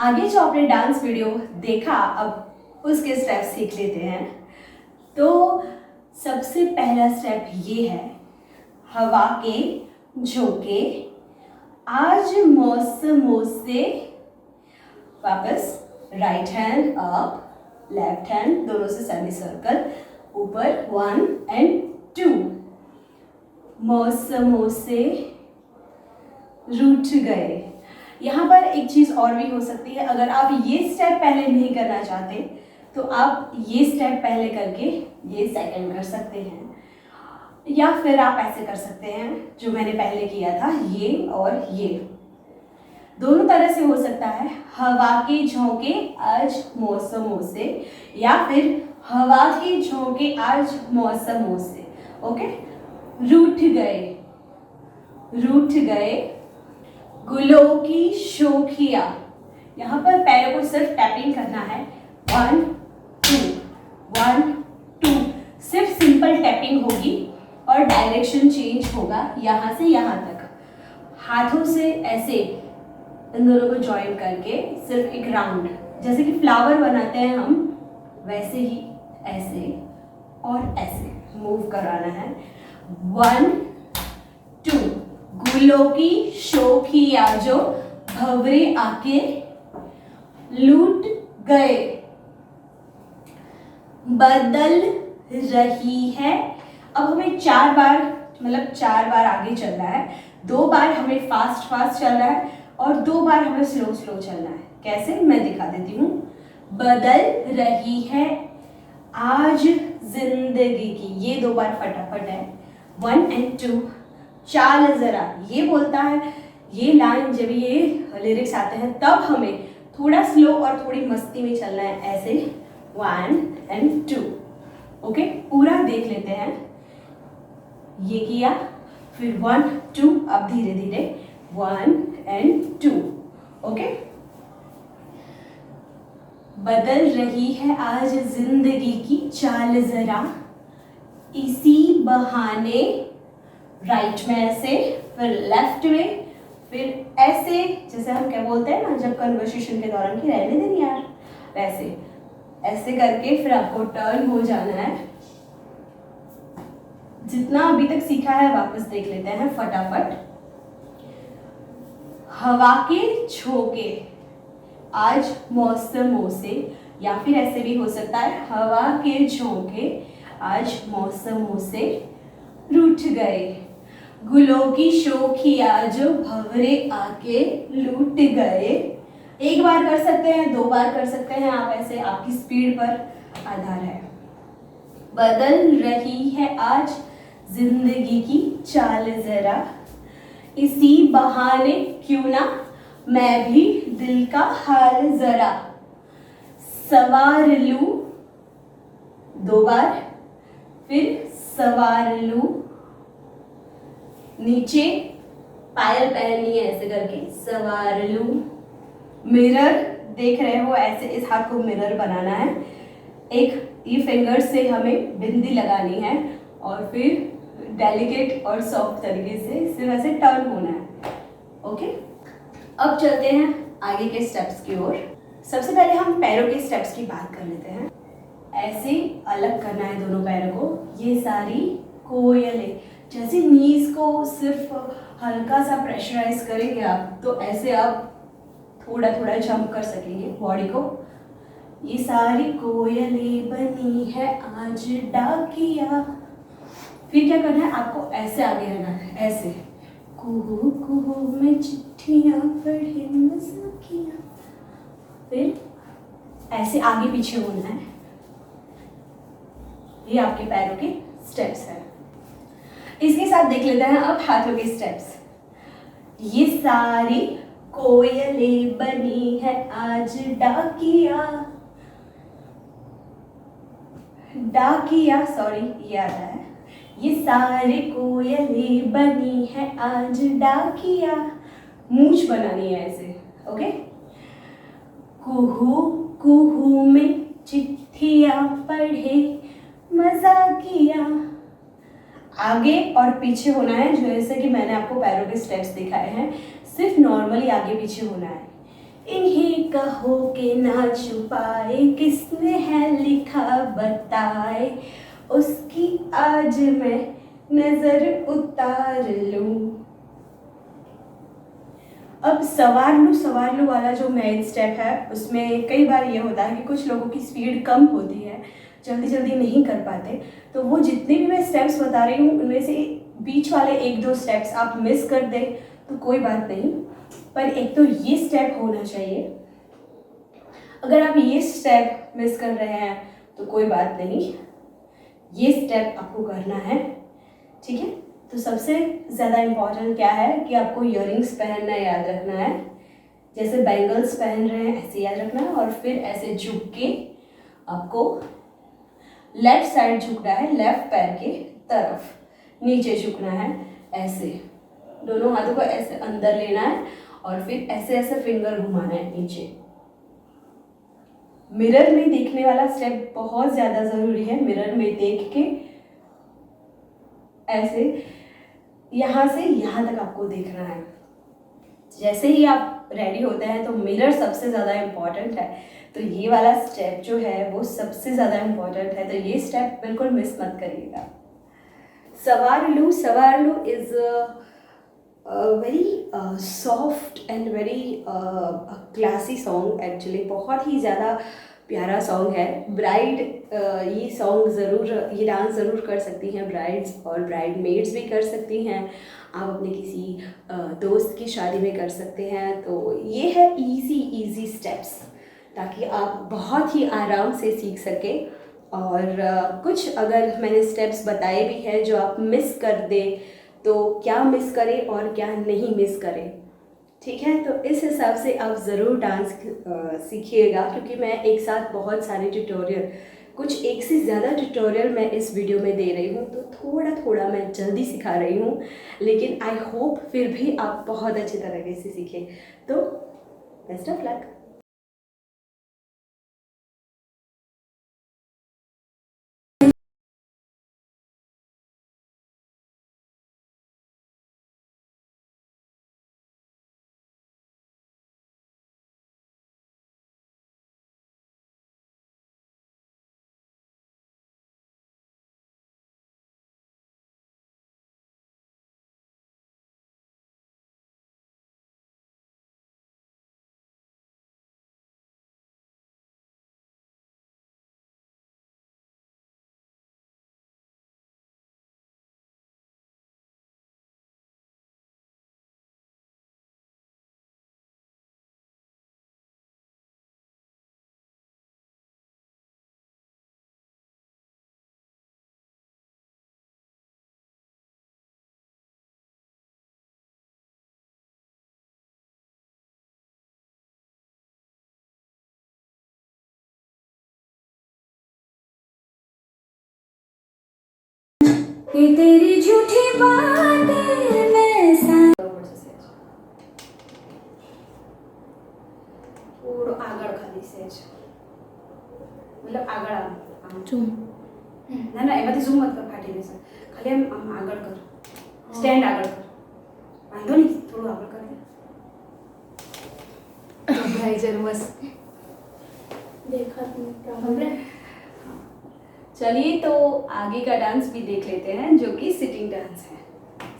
आगे जो आपने डांस वीडियो देखा, अब उसके स्टेप सीख लेते हैं। तो सबसे पहला स्टेप ये है, हवा के झोंके, आज मौसमों से। वापस right hand up, left hand दोनों से सेमी सर्कल ऊपर, 1 and 2। मौसमों से रूठ गए। यहाँ पर एक चीज़ और भी हो सकती है, अगर आप ये स्टेप पहले नहीं करना चाहते तो आप ये स्टेप पहले करके ये सेकंड कर सकते हैं, या फिर आप ऐसे कर सकते हैं जो मैंने पहले किया था, ये और ये। दोनों तरह से हो सकता है, हवा के झोंके आज मौसमों से, या फिर हवा के झोंके आज मौसमों से। ओके, रूठ गए, रूठ गए गुलों की शोखिया। यहाँ पर पैरों को सिर्फ टैपिंग करना है, 1 2 1 2, सिर्फ सिंपल टैपिंग होगी और डायरेक्शन चेंज होगा यहाँ से यहाँ तक। हाथों से ऐसे इन दोनों को जॉइन करके सिर्फ एक राउंड, जैसे कि फ्लावर बनाते हैं हम, वैसे ही ऐसे और ऐसे मूव कराना है। 1 2, गुलों की शोखिया जो भंवरे आके लूट गए, बदल रही है। अब हमें 4 बार, मतलब 4 बार आगे चलना है, 2 बार हमें फास्ट फास्ट चलना है और 2 बार हमें स्लो स्लो चलना है। कैसे, मैं दिखा देती हूँ। बदल रही है आज जिंदगी की, ये 2 बार फटाफट है, 1 and 2। चाल जरा, ये बोलता है, ये लाइन जब ये लिरिक्स आते हैं तब हमें थोड़ा स्लो और थोड़ी मस्ती में चलना है, ऐसे 1 and 2। ओके, पूरा देख लेते हैं। ये किया, फिर 1 2, अब धीरे धीरे 1 and 2। ओके, बदल रही है आज जिंदगी की चाल जरा, इसी बहाने राइट में ऐसे, फिर लेफ्ट में, फिर ऐसे, जैसे हम क्या बोलते हैं ना जब कन्वर्सेशन के दौरान की रहने देनी यार, वैसे ऐसे करके फिर आपको टर्न हो जाना है। जितना अभी तक सीखा है वापस देख लेते हैं फटाफट। हवा के झोंके आज मौसमों से, या फिर ऐसे भी हो सकता है, हवा के झोंके आज मौसमों से रूठ गए, गुलों की शोखिया जो भंवरे आके लूट गए। एक बार कर सकते हैं, 2 बार कर सकते हैं आप, ऐसे आपकी स्पीड पर आधार है। बदल रही है आज जिंदगी की चाल जरा, इसी बहाने क्यों ना मैं भी दिल का हाल जरा सवार लूं, 2 बार, फिर सवार लूं, नीचे पायल पहननी है ऐसे करके, सवार लूं। मिरर देख रहे हो, ऐसे इस हाथ को मिरर बनाना है, एक ये फिंगर से हमें बिंदी लगानी है और फिर डेलिकेट और सॉफ्ट तरीके से सिर्फ ऐसे टर्न होना है। ओके, अब चलते हैं आगे के स्टेप्स की ओर। सबसे पहले हम पैरों के स्टेप्स की बात कर लेते हैं। ऐसे अलग करना है दोनों पैरों को, ये सारी कोयले, जैसे नीज को सिर्फ हल्का सा प्रेशराइज करेंगे आप, तो ऐसे आप थोड़ा थोड़ा जंप कर सकेंगे बॉडी को। ये सारी कोयले बनी है आज डाकिया, फिर क्या करना है आपको, ऐसे आगे रहना है, ऐसे कुहू कुहू में चिट्ठियाँ पढ़े मज़ाकिया, फिर ऐसे आगे पीछे होना है। ये आपके पैरों के स्टेप्स हैं। इसके साथ देख लेते हैं अब हाथों के स्टेप्स। ये सारी कोयले बनी है आज डाकिया, डाकिया सॉरी ये आता है, ये सारे कोयले बनी है आज डाकिया, मूंछ बनानी है ऐसे। ओके, कुहू कुहू में चिट्ठियाँ पढ़े मज़ाकिया, आगे और पीछे होना है, जैसे कि मैंने आपको पैरों के स्टेप्स दिखाए हैं, सिर्फ नॉर्मली आगे पीछे होना है। इन्हीं कहो के ना छुपाए, किसने है लिखा बताए, उसकी आज मैं नजर उतार लूं। अब सवार लूं वाला जो मेन स्टेप है, उसमें कई बार ये होता है कि कुछ लोगों की स्पीड कम होती है, जल्दी जल्दी नहीं कर पाते, तो वो जितने भी मैं स्टेप्स बता रही हूँ उनमें से बीच वाले 1-2 स्टेप्स आप मिस कर दें तो कोई बात नहीं, पर एक तो ये स्टेप होना चाहिए। अगर आप ये स्टेप मिस कर रहे हैं तो कोई बात नहीं, ये स्टेप आपको करना है, ठीक है। तो सबसे ज़्यादा इम्पॉर्टेंट क्या है कि आपको इयररिंग्स पहनना याद रखना है, जैसे बैंगल्स पहन रहे हैं ऐसे याद रखना है। और फिर ऐसे झुक के आपको लेफ्ट साइड झुकना है, लेफ्ट पैर के तरफ नीचे झुकना है, ऐसे दोनों हाथों को ऐसे अंदर लेना है और फिर ऐसे ऐसे फिंगर घुमाना है नीचे। मिरर में देखने वाला स्टेप बहुत ज़्यादा ज़रूरी है। मिरर में देख के ऐसे यहाँ से यहाँ तक आपको देखना है। जैसे ही आप रेडी होते हैं तो मिरर सबसे ज़्यादा इम्पॉर्टेंट है, तो ये वाला स्टेप जो है वो सबसे ज़्यादा इम्पॉर्टेंट है, तो ये स्टेप बिल्कुल मिस मत करिएगा। सवार लू is very soft and very classy song actually, बहुत ही ज़्यादा प्यारा सॉन्ग है। ब्राइड ये सॉन्ग ज़रूर, ये डांस ज़रूर कर सकती हैं ब्राइड्स, और ब्राइड मेड्स भी कर सकती हैं। आप अपने किसी दोस्त की शादी में कर सकते हैं। तो ये है इजी स्टेप्स, ताकि आप बहुत ही आराम से सीख सकें। और कुछ अगर मैंने स्टेप्स बताए भी हैं जो आप मिस कर दें, तो क्या मिस करें और क्या नहीं मिस करें, ठीक है। तो इस हिसाब से आप ज़रूर डांस सीखिएगा, क्योंकि मैं एक साथ बहुत सारे ट्यूटोरियल, कुछ एक से ज़्यादा ट्यूटोरियल मैं इस वीडियो में दे रही हूँ, तो थोड़ा थोड़ा मैं जल्दी सिखा रही हूँ, लेकिन आई होप फिर भी आप बहुत अच्छी तरीके से सीखें। तो बेस्ट ऑफ लक। ये तेरी झूठी बातें मैं થોડું આગળ ખાલી સહેજ, મતલબ આગળ આમ ઝૂમ ના એમાંથી ઝૂમ મત કર, ફાટી જશે, ખાલી આમ આગળ કર, સ્ટેન્ડ આગળ કર, વાંધો નહીં, થોડું આગળ કર દે, भाई जर मस्त देखा तुमने क्या हो रहा है। चलिए तो आगे का डांस भी देख लेते हैं, जो कि सिटिंग डांस है।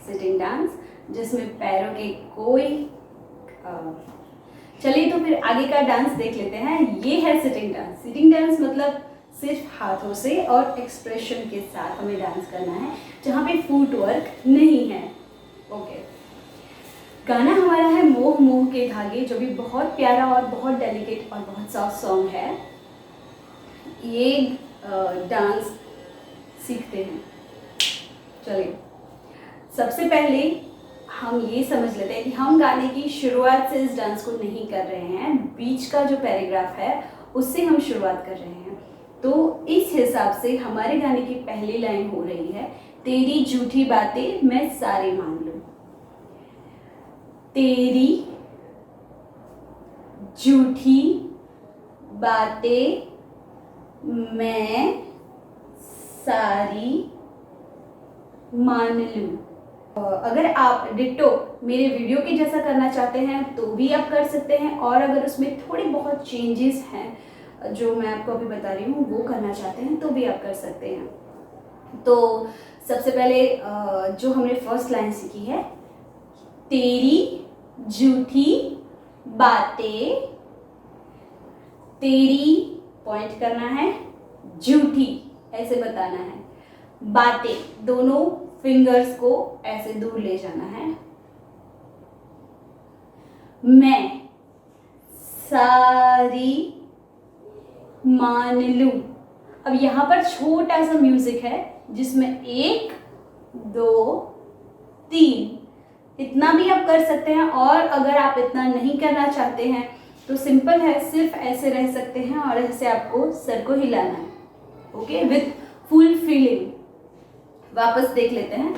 सिटिंग डांस जिसमें पैरों के कोई चलिए तो फिर आगे का डांस देख लेते हैं। ये है सिटिंग डांस। सिटिंग डांस मतलब सिर्फ हाथों से और एक्सप्रेशन के साथ हमें डांस करना है, जहाँ पे फुट वर्क नहीं है। ओके, गाना हमारा है मोह मोह के धागे, जो भी बहुत प्यारा और बहुत डेलिकेट और बहुत सॉफ्ट सॉन्ग है। ये डांस सीखते हैं। चलिए सबसे पहले हम ये समझ लेते हैं कि हम गाने की शुरुआत से इस डांस को नहीं कर रहे हैं, बीच का जो पैराग्राफ है उससे हम शुरुआत कर रहे हैं। तो इस हिसाब से हमारे गाने की पहली लाइन हो रही है, तेरी झूठी बातें मैं सारी मान लूं। तेरी झूठी बातें मैं सारी मान लूं। अगर आप डिट्टो मेरे वीडियो के जैसा करना चाहते हैं तो भी आप कर सकते हैं, और अगर उसमें थोड़ी बहुत चेंजेस हैं जो मैं आपको अभी बता रही हूँ वो करना चाहते हैं तो भी आप कर सकते हैं। तो सबसे पहले जो हमने फर्स्ट लाइन सीखी है, तेरी झूठी बातें, तेरी पॉइंट करना है, झूठी ऐसे बताना है, बातें दोनों फिंगर्स को ऐसे दूर ले जाना है, मैं सारी मान लूं। अब यहाँ पर छोटा सा म्यूजिक है जिसमें 1 2 3 इतना भी आप कर सकते हैं, और अगर आप इतना नहीं करना चाहते हैं तो सिंपल है, सिर्फ ऐसे रह सकते हैं और ऐसे आपको सर को हिलाना है। Okay, with full feeling. वापस देख लेते हैं।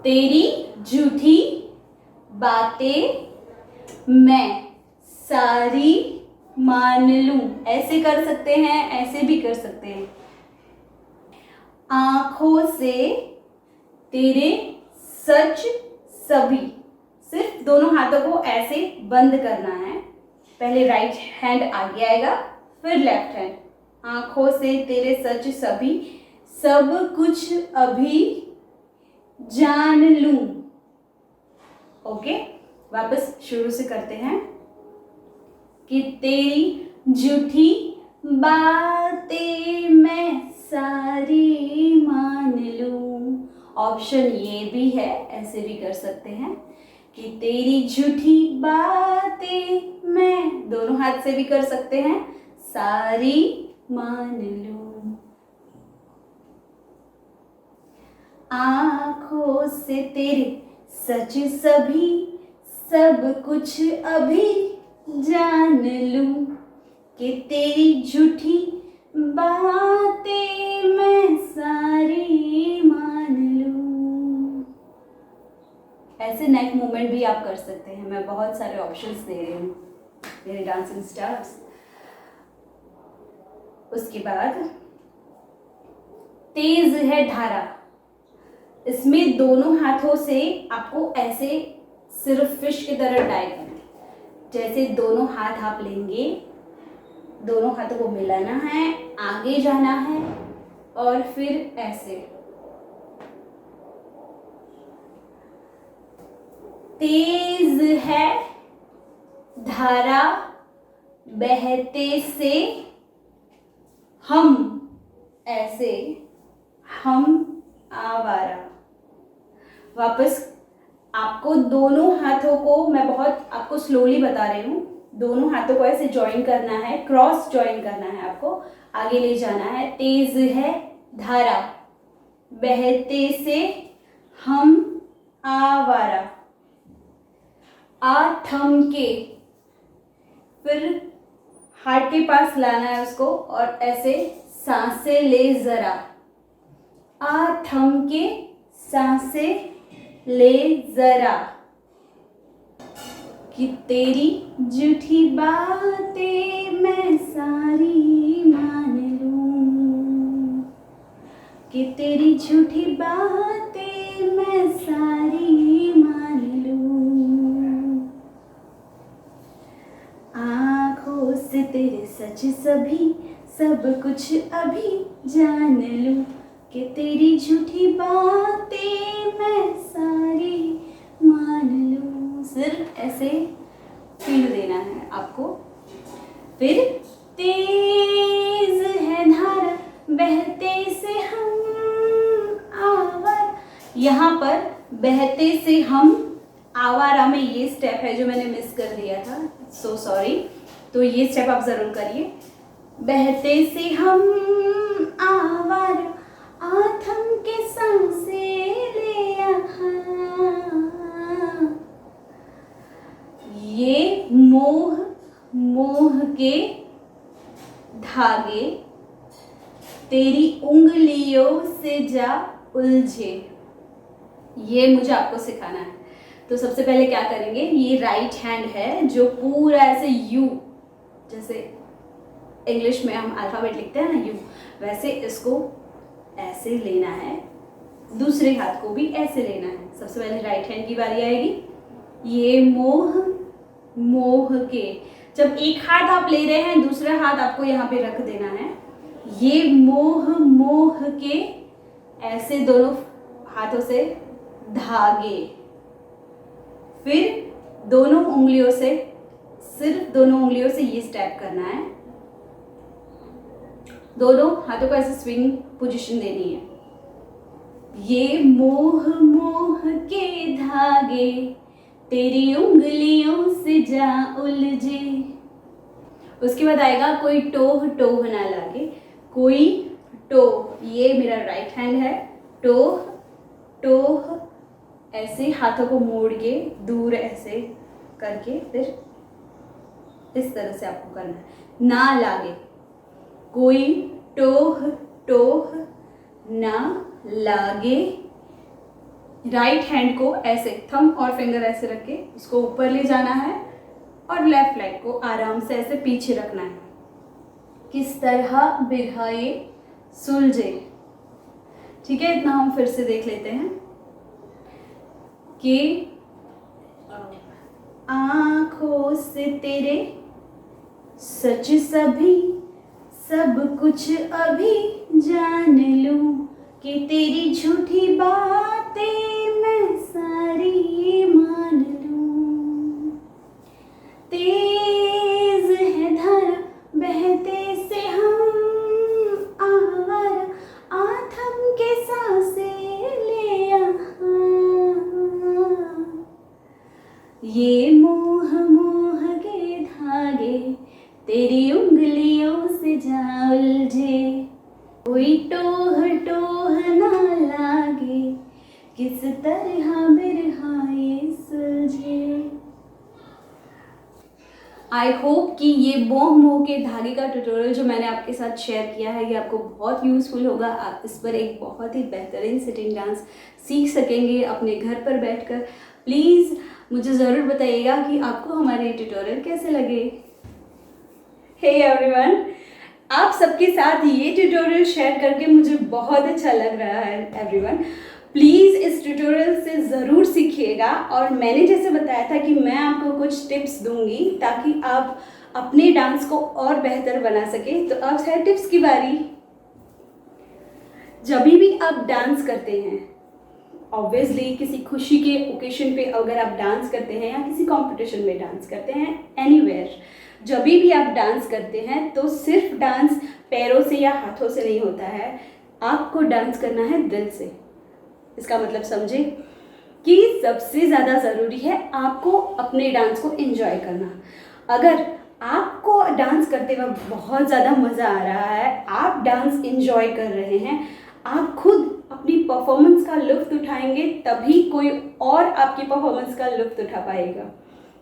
तेरी झूठी बातें मैं सारी मान लूं, ऐसे कर सकते हैं, ऐसे भी कर सकते हैं। आंखों से तेरे सच सभी, सिर्फ दोनों हाथों को ऐसे बंद करना है। पहले राइट हैंड आगे आएगा, फिर लेफ्ट हैंड। आंखों से तेरे सच सभी, सब कुछ अभी जान लूं। ओके, वापस शुरू से करते हैं कि तेरी झूठी बातें मैं सारी मान लूं। ऑप्शन ये भी है, ऐसे भी कर सकते हैं कि तेरी झूठी बातें मैं, दोनों हाथ से भी कर सकते हैं, सारी मान लूं। आंखों से तेरे सच सभी, सब कुछ अभी जान लूं कि तेरी झूठी बातें मैं सारी मान लूं। ऐसे नेक मूवमेंट भी आप कर सकते हैं। मैं बहुत सारे ऑप्शंस दे रही हूँ मेरे डांसिंग स्टेप्स। उसके बाद तेज है धारा, इसमें दोनों हाथों से आपको ऐसे सिर्फ फिश की तरह टाई करना है। जैसे दोनों हाथ आप लेंगे, दोनों हाथों को मिलाना है, आगे जाना है और फिर ऐसे। तेज है धारा बहते से हम, ऐसे हम आवारा। वापस आपको दोनों हाथों को, मैं बहुत आपको स्लोली बता रही हूँ, दोनों हाथों को ऐसे ज्वाइन करना है, क्रॉस ज्वाइन करना है, आपको आगे ले जाना है। तेज है धारा बहते से हम आवारा। आ थम के, फिर हार्ट के पास लाना है उसको और ऐसे सांसें ले जरा। आ थम के सांसें ले जरा कि तेरी झूठी बातें मैं सारी मान लूं, कि तेरी झूठी बातें मैं सारी मान लूं। आँखों से तेरे सच सभी, सब कुछ अभी जान लूं, कि तेरी झूठी बातें मैं सारी मान लूं। सिर्फ ऐसे फील देना है आपको। फिर तेज है धारा बहते से हम आवारा, यहाँ पर बहते से हम आवारा में ये स्टेप है जो मैंने मिस कर दिया था, सो सॉरी। तो ये स्टेप आप जरूर करिए। बहते से हम आवारा, आथम के सांसें ले ये मोह मोह के धागे तेरी उंगलियों से जा उलझे। ये मुझे आपको सिखाना है। तो सबसे पहले क्या करेंगे, ये राइट हैंड है जो पूरा ऐसे यू, जैसे इंग्लिश में हम अल्फाबेट लिखते हैं ना यू, वैसे इसको ऐसे लेना है, दूसरे हाथ को भी ऐसे लेना है। सबसे पहले राइट हैंड की बारी आएगी। ये मोह मोह के, जब एक हाथ आप ले रहे हैं दूसरा हाथ आपको यहाँ पे रख देना है। ये मोह मोह के, ऐसे दोनों हाथों से धागे, फिर दोनों उंगलियों से, सिर्फ दोनों उंगलियों से ये स्टेप करना है। दोनों हाथों को ऐसे स्विंग पोजीशन देनी है। ये मोह मोह के धागे तेरी उंगलियों से जा उलझे। उसके बाद आएगा कोई टोह टोह ना लागे, कोई टोह, ये मेरा राइट हैंड है, टोह टोह ऐसे हाथों को मोड़ के दूर ऐसे करके फिर इस तरह से आपको करना है, ना लागे, कोई टोह टोह ना लागे। राइट हैंड को ऐसे थंब और फिंगर ऐसे रख के इसको ऊपर ले जाना है और लेफ्ट लेग को आराम से ऐसे पीछे रखना है। किस तरह बिरहा ये सुलझे। ठीक है, इतना हम फिर से देख लेते हैं कि आँखों से तेरे सच सभी सब कुछ अभी जान लूं कि तेरी झूठी बातें मैं सारी मान लूं। तेज है धारा बहते से हम आवारा, आथम के सांसें ले ये मोह मोह के धागे तेरी उंगलियों से जा उलझे, कोई टोह टोह ना लागे, किस तरह बिरहा ये सुलझे। आई होप कि ये मोह मोह के धागे का ट्यूटोरियल जो मैंने आपके साथ शेयर किया है ये आपको बहुत यूज़फुल होगा। आप इस पर एक बहुत ही बेहतरीन सिटिंग डांस सीख सकेंगे अपने घर पर बैठकर। प्लीज़ मुझे ज़रूर बताइएगा कि आपको हमारे ट्यूटोरियल कैसे लगे। हे एवरीवन, आप सबके साथ ये ट्यूटोरियल शेयर करके मुझे बहुत अच्छा लग रहा है। एवरीवन प्लीज़ इस ट्यूटोरियल से ज़रूर सीखिएगा और मैंने जैसे बताया था कि मैं आपको कुछ टिप्स दूंगी ताकि आप अपने डांस को और बेहतर बना सके। तो अब है टिप्स की बारी। जब भी आप डांस करते हैं, ऑब्वियसली किसी खुशी के ओकेशन पे अगर आप डांस करते हैं या किसी कंपटीशन में डांस करते हैं, एनीवेयर जब भी आप डांस करते हैं तो सिर्फ डांस पैरों से या हाथों से नहीं होता है, आपको डांस करना है दिल से। इसका मतलब समझे कि सबसे ज़्यादा ज़रूरी है आपको अपने डांस को एंजॉय करना। अगर आपको डांस करते वक्त बहुत ज़्यादा मज़ा आ रहा है, आप डांस एंजॉय कर रहे हैं, आप खुद अपनी परफॉर्मेंस का लुत्फ़ उठाएंगे, तभी कोई और आपकी परफॉर्मेंस का लुत्फ़ उठा पाएगा।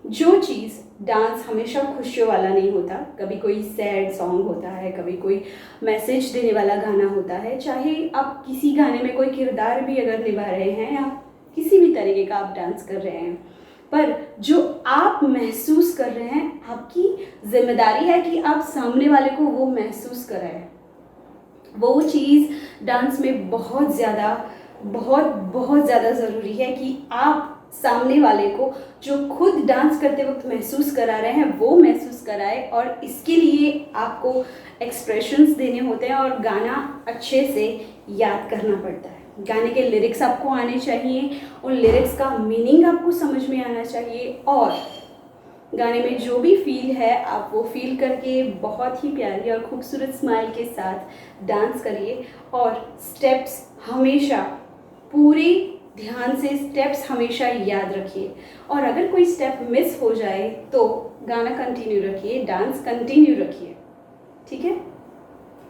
जो चीज़ डांस हमेशा खुशियों वाला नहीं होता, कभी कोई सैड सॉन्ग होता है, कभी कोई मैसेज देने वाला गाना होता है, चाहे आप किसी गाने में कोई किरदार भी अगर निभा रहे हैं या किसी भी तरीके का आप डांस कर रहे हैं, पर जो आप महसूस कर रहे हैं, आपकी जिम्मेदारी है कि आप सामने वाले को वो महसूस कराएं। वो चीज़ डांस में बहुत ज़्यादा ज़रूरी है कि आप सामने वाले को जो खुद डांस करते वक्त महसूस करा रहे हैं वो महसूस कराए। और इसके लिए आपको एक्सप्रेशंस देने होते हैं और गाना अच्छे से याद करना पड़ता है। गाने के लिरिक्स आपको आने चाहिए, उन लिरिक्स का मीनिंग आपको समझ में आना चाहिए और गाने में जो भी फील है आप वो फील करके बहुत ही प्यारी और खूबसूरत स्माइल के साथ डांस करिए। और स्टेप्स हमेशा पूरे ध्यान से स्टेप्स हमेशा याद रखिए और अगर कोई स्टेप मिस हो जाए तो गाना कंटिन्यू रखिए, डांस कंटिन्यू रखिए। ठीक है,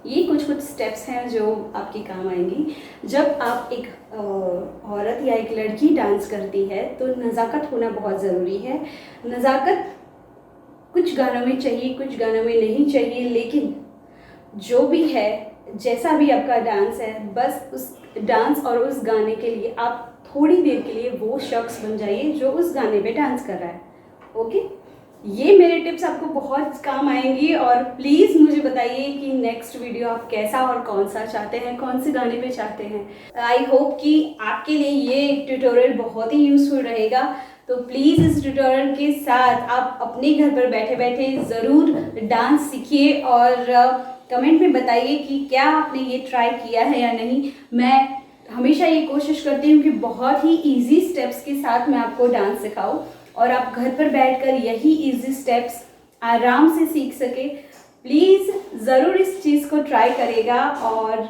ये कुछ स्टेप्स हैं जो आपके काम आएंगी। जब आप एक औरत या एक लड़की डांस करती है तो नज़ाकत होना बहुत ज़रूरी है। नज़ाकत कुछ गानों में चाहिए, कुछ गानों में नहीं चाहिए, लेकिन जो भी है, जैसा भी आपका डांस है, बस उस डांस और उस गाने के लिए आप थोड़ी देर के लिए वो शख्स बन जाइए जो उस गाने पे डांस कर रहा है। ओके, ये मेरे टिप्स आपको बहुत काम आएंगी और प्लीज़ मुझे बताइए कि नेक्स्ट वीडियो आप कैसा और कौन सा चाहते हैं, कौन से गाने पे चाहते हैं। आई होप कि आपके लिए ये ट्यूटोरियल बहुत ही यूज़फुल रहेगा। तो प्लीज़ इस ट्यूटोरियल के साथ आप अपने घर पर बैठे बैठे ज़रूर डांस सीखिए और कमेंट में बताइए कि क्या आपने ये ट्राई किया है या नहीं। मैं हमेशा ये कोशिश करती हूँ कि बहुत ही इजी स्टेप्स के साथ मैं आपको डांस सिखाऊं और आप घर पर बैठकर यही इजी स्टेप्स आराम से सीख सके। प्लीज़ ज़रूर इस चीज़ को ट्राई करिएगा और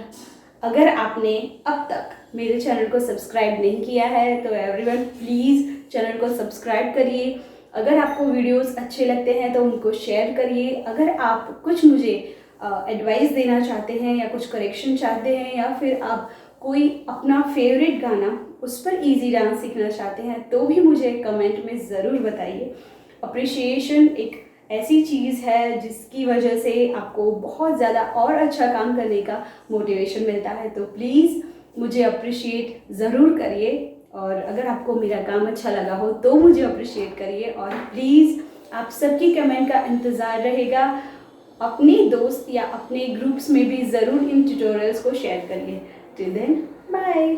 अगर आपने अब तक मेरे चैनल को सब्सक्राइब नहीं किया है तो एवरीवन प्लीज़ चैनल को सब्सक्राइब करिए। अगर आपको वीडियोस अच्छे लगते हैं तो उनको शेयर करिए। अगर आप कुछ मुझे एडवाइस देना चाहते हैं या कुछ करेक्शन चाहते हैं या फिर आप कोई अपना फेवरेट गाना उस पर इजी डांस सीखना चाहते हैं तो भी मुझे कमेंट में ज़रूर बताइए। अप्रिशिएशन एक ऐसी चीज़ है जिसकी वजह से आपको बहुत ज़्यादा और अच्छा काम करने का मोटिवेशन मिलता है। तो प्लीज़ मुझे अप्रिशिएट ज़रूर करिए, और अगर आपको मेरा काम अच्छा लगा हो तो मुझे अप्रिशिएट करिए, और प्लीज़ आप सबकी कमेंट का इंतज़ार रहेगा। अपने दोस्त या अपने ग्रुप्स में भी ज़रूर इन ट्यूटोरियल्स को शेयर करिए। Till then bye.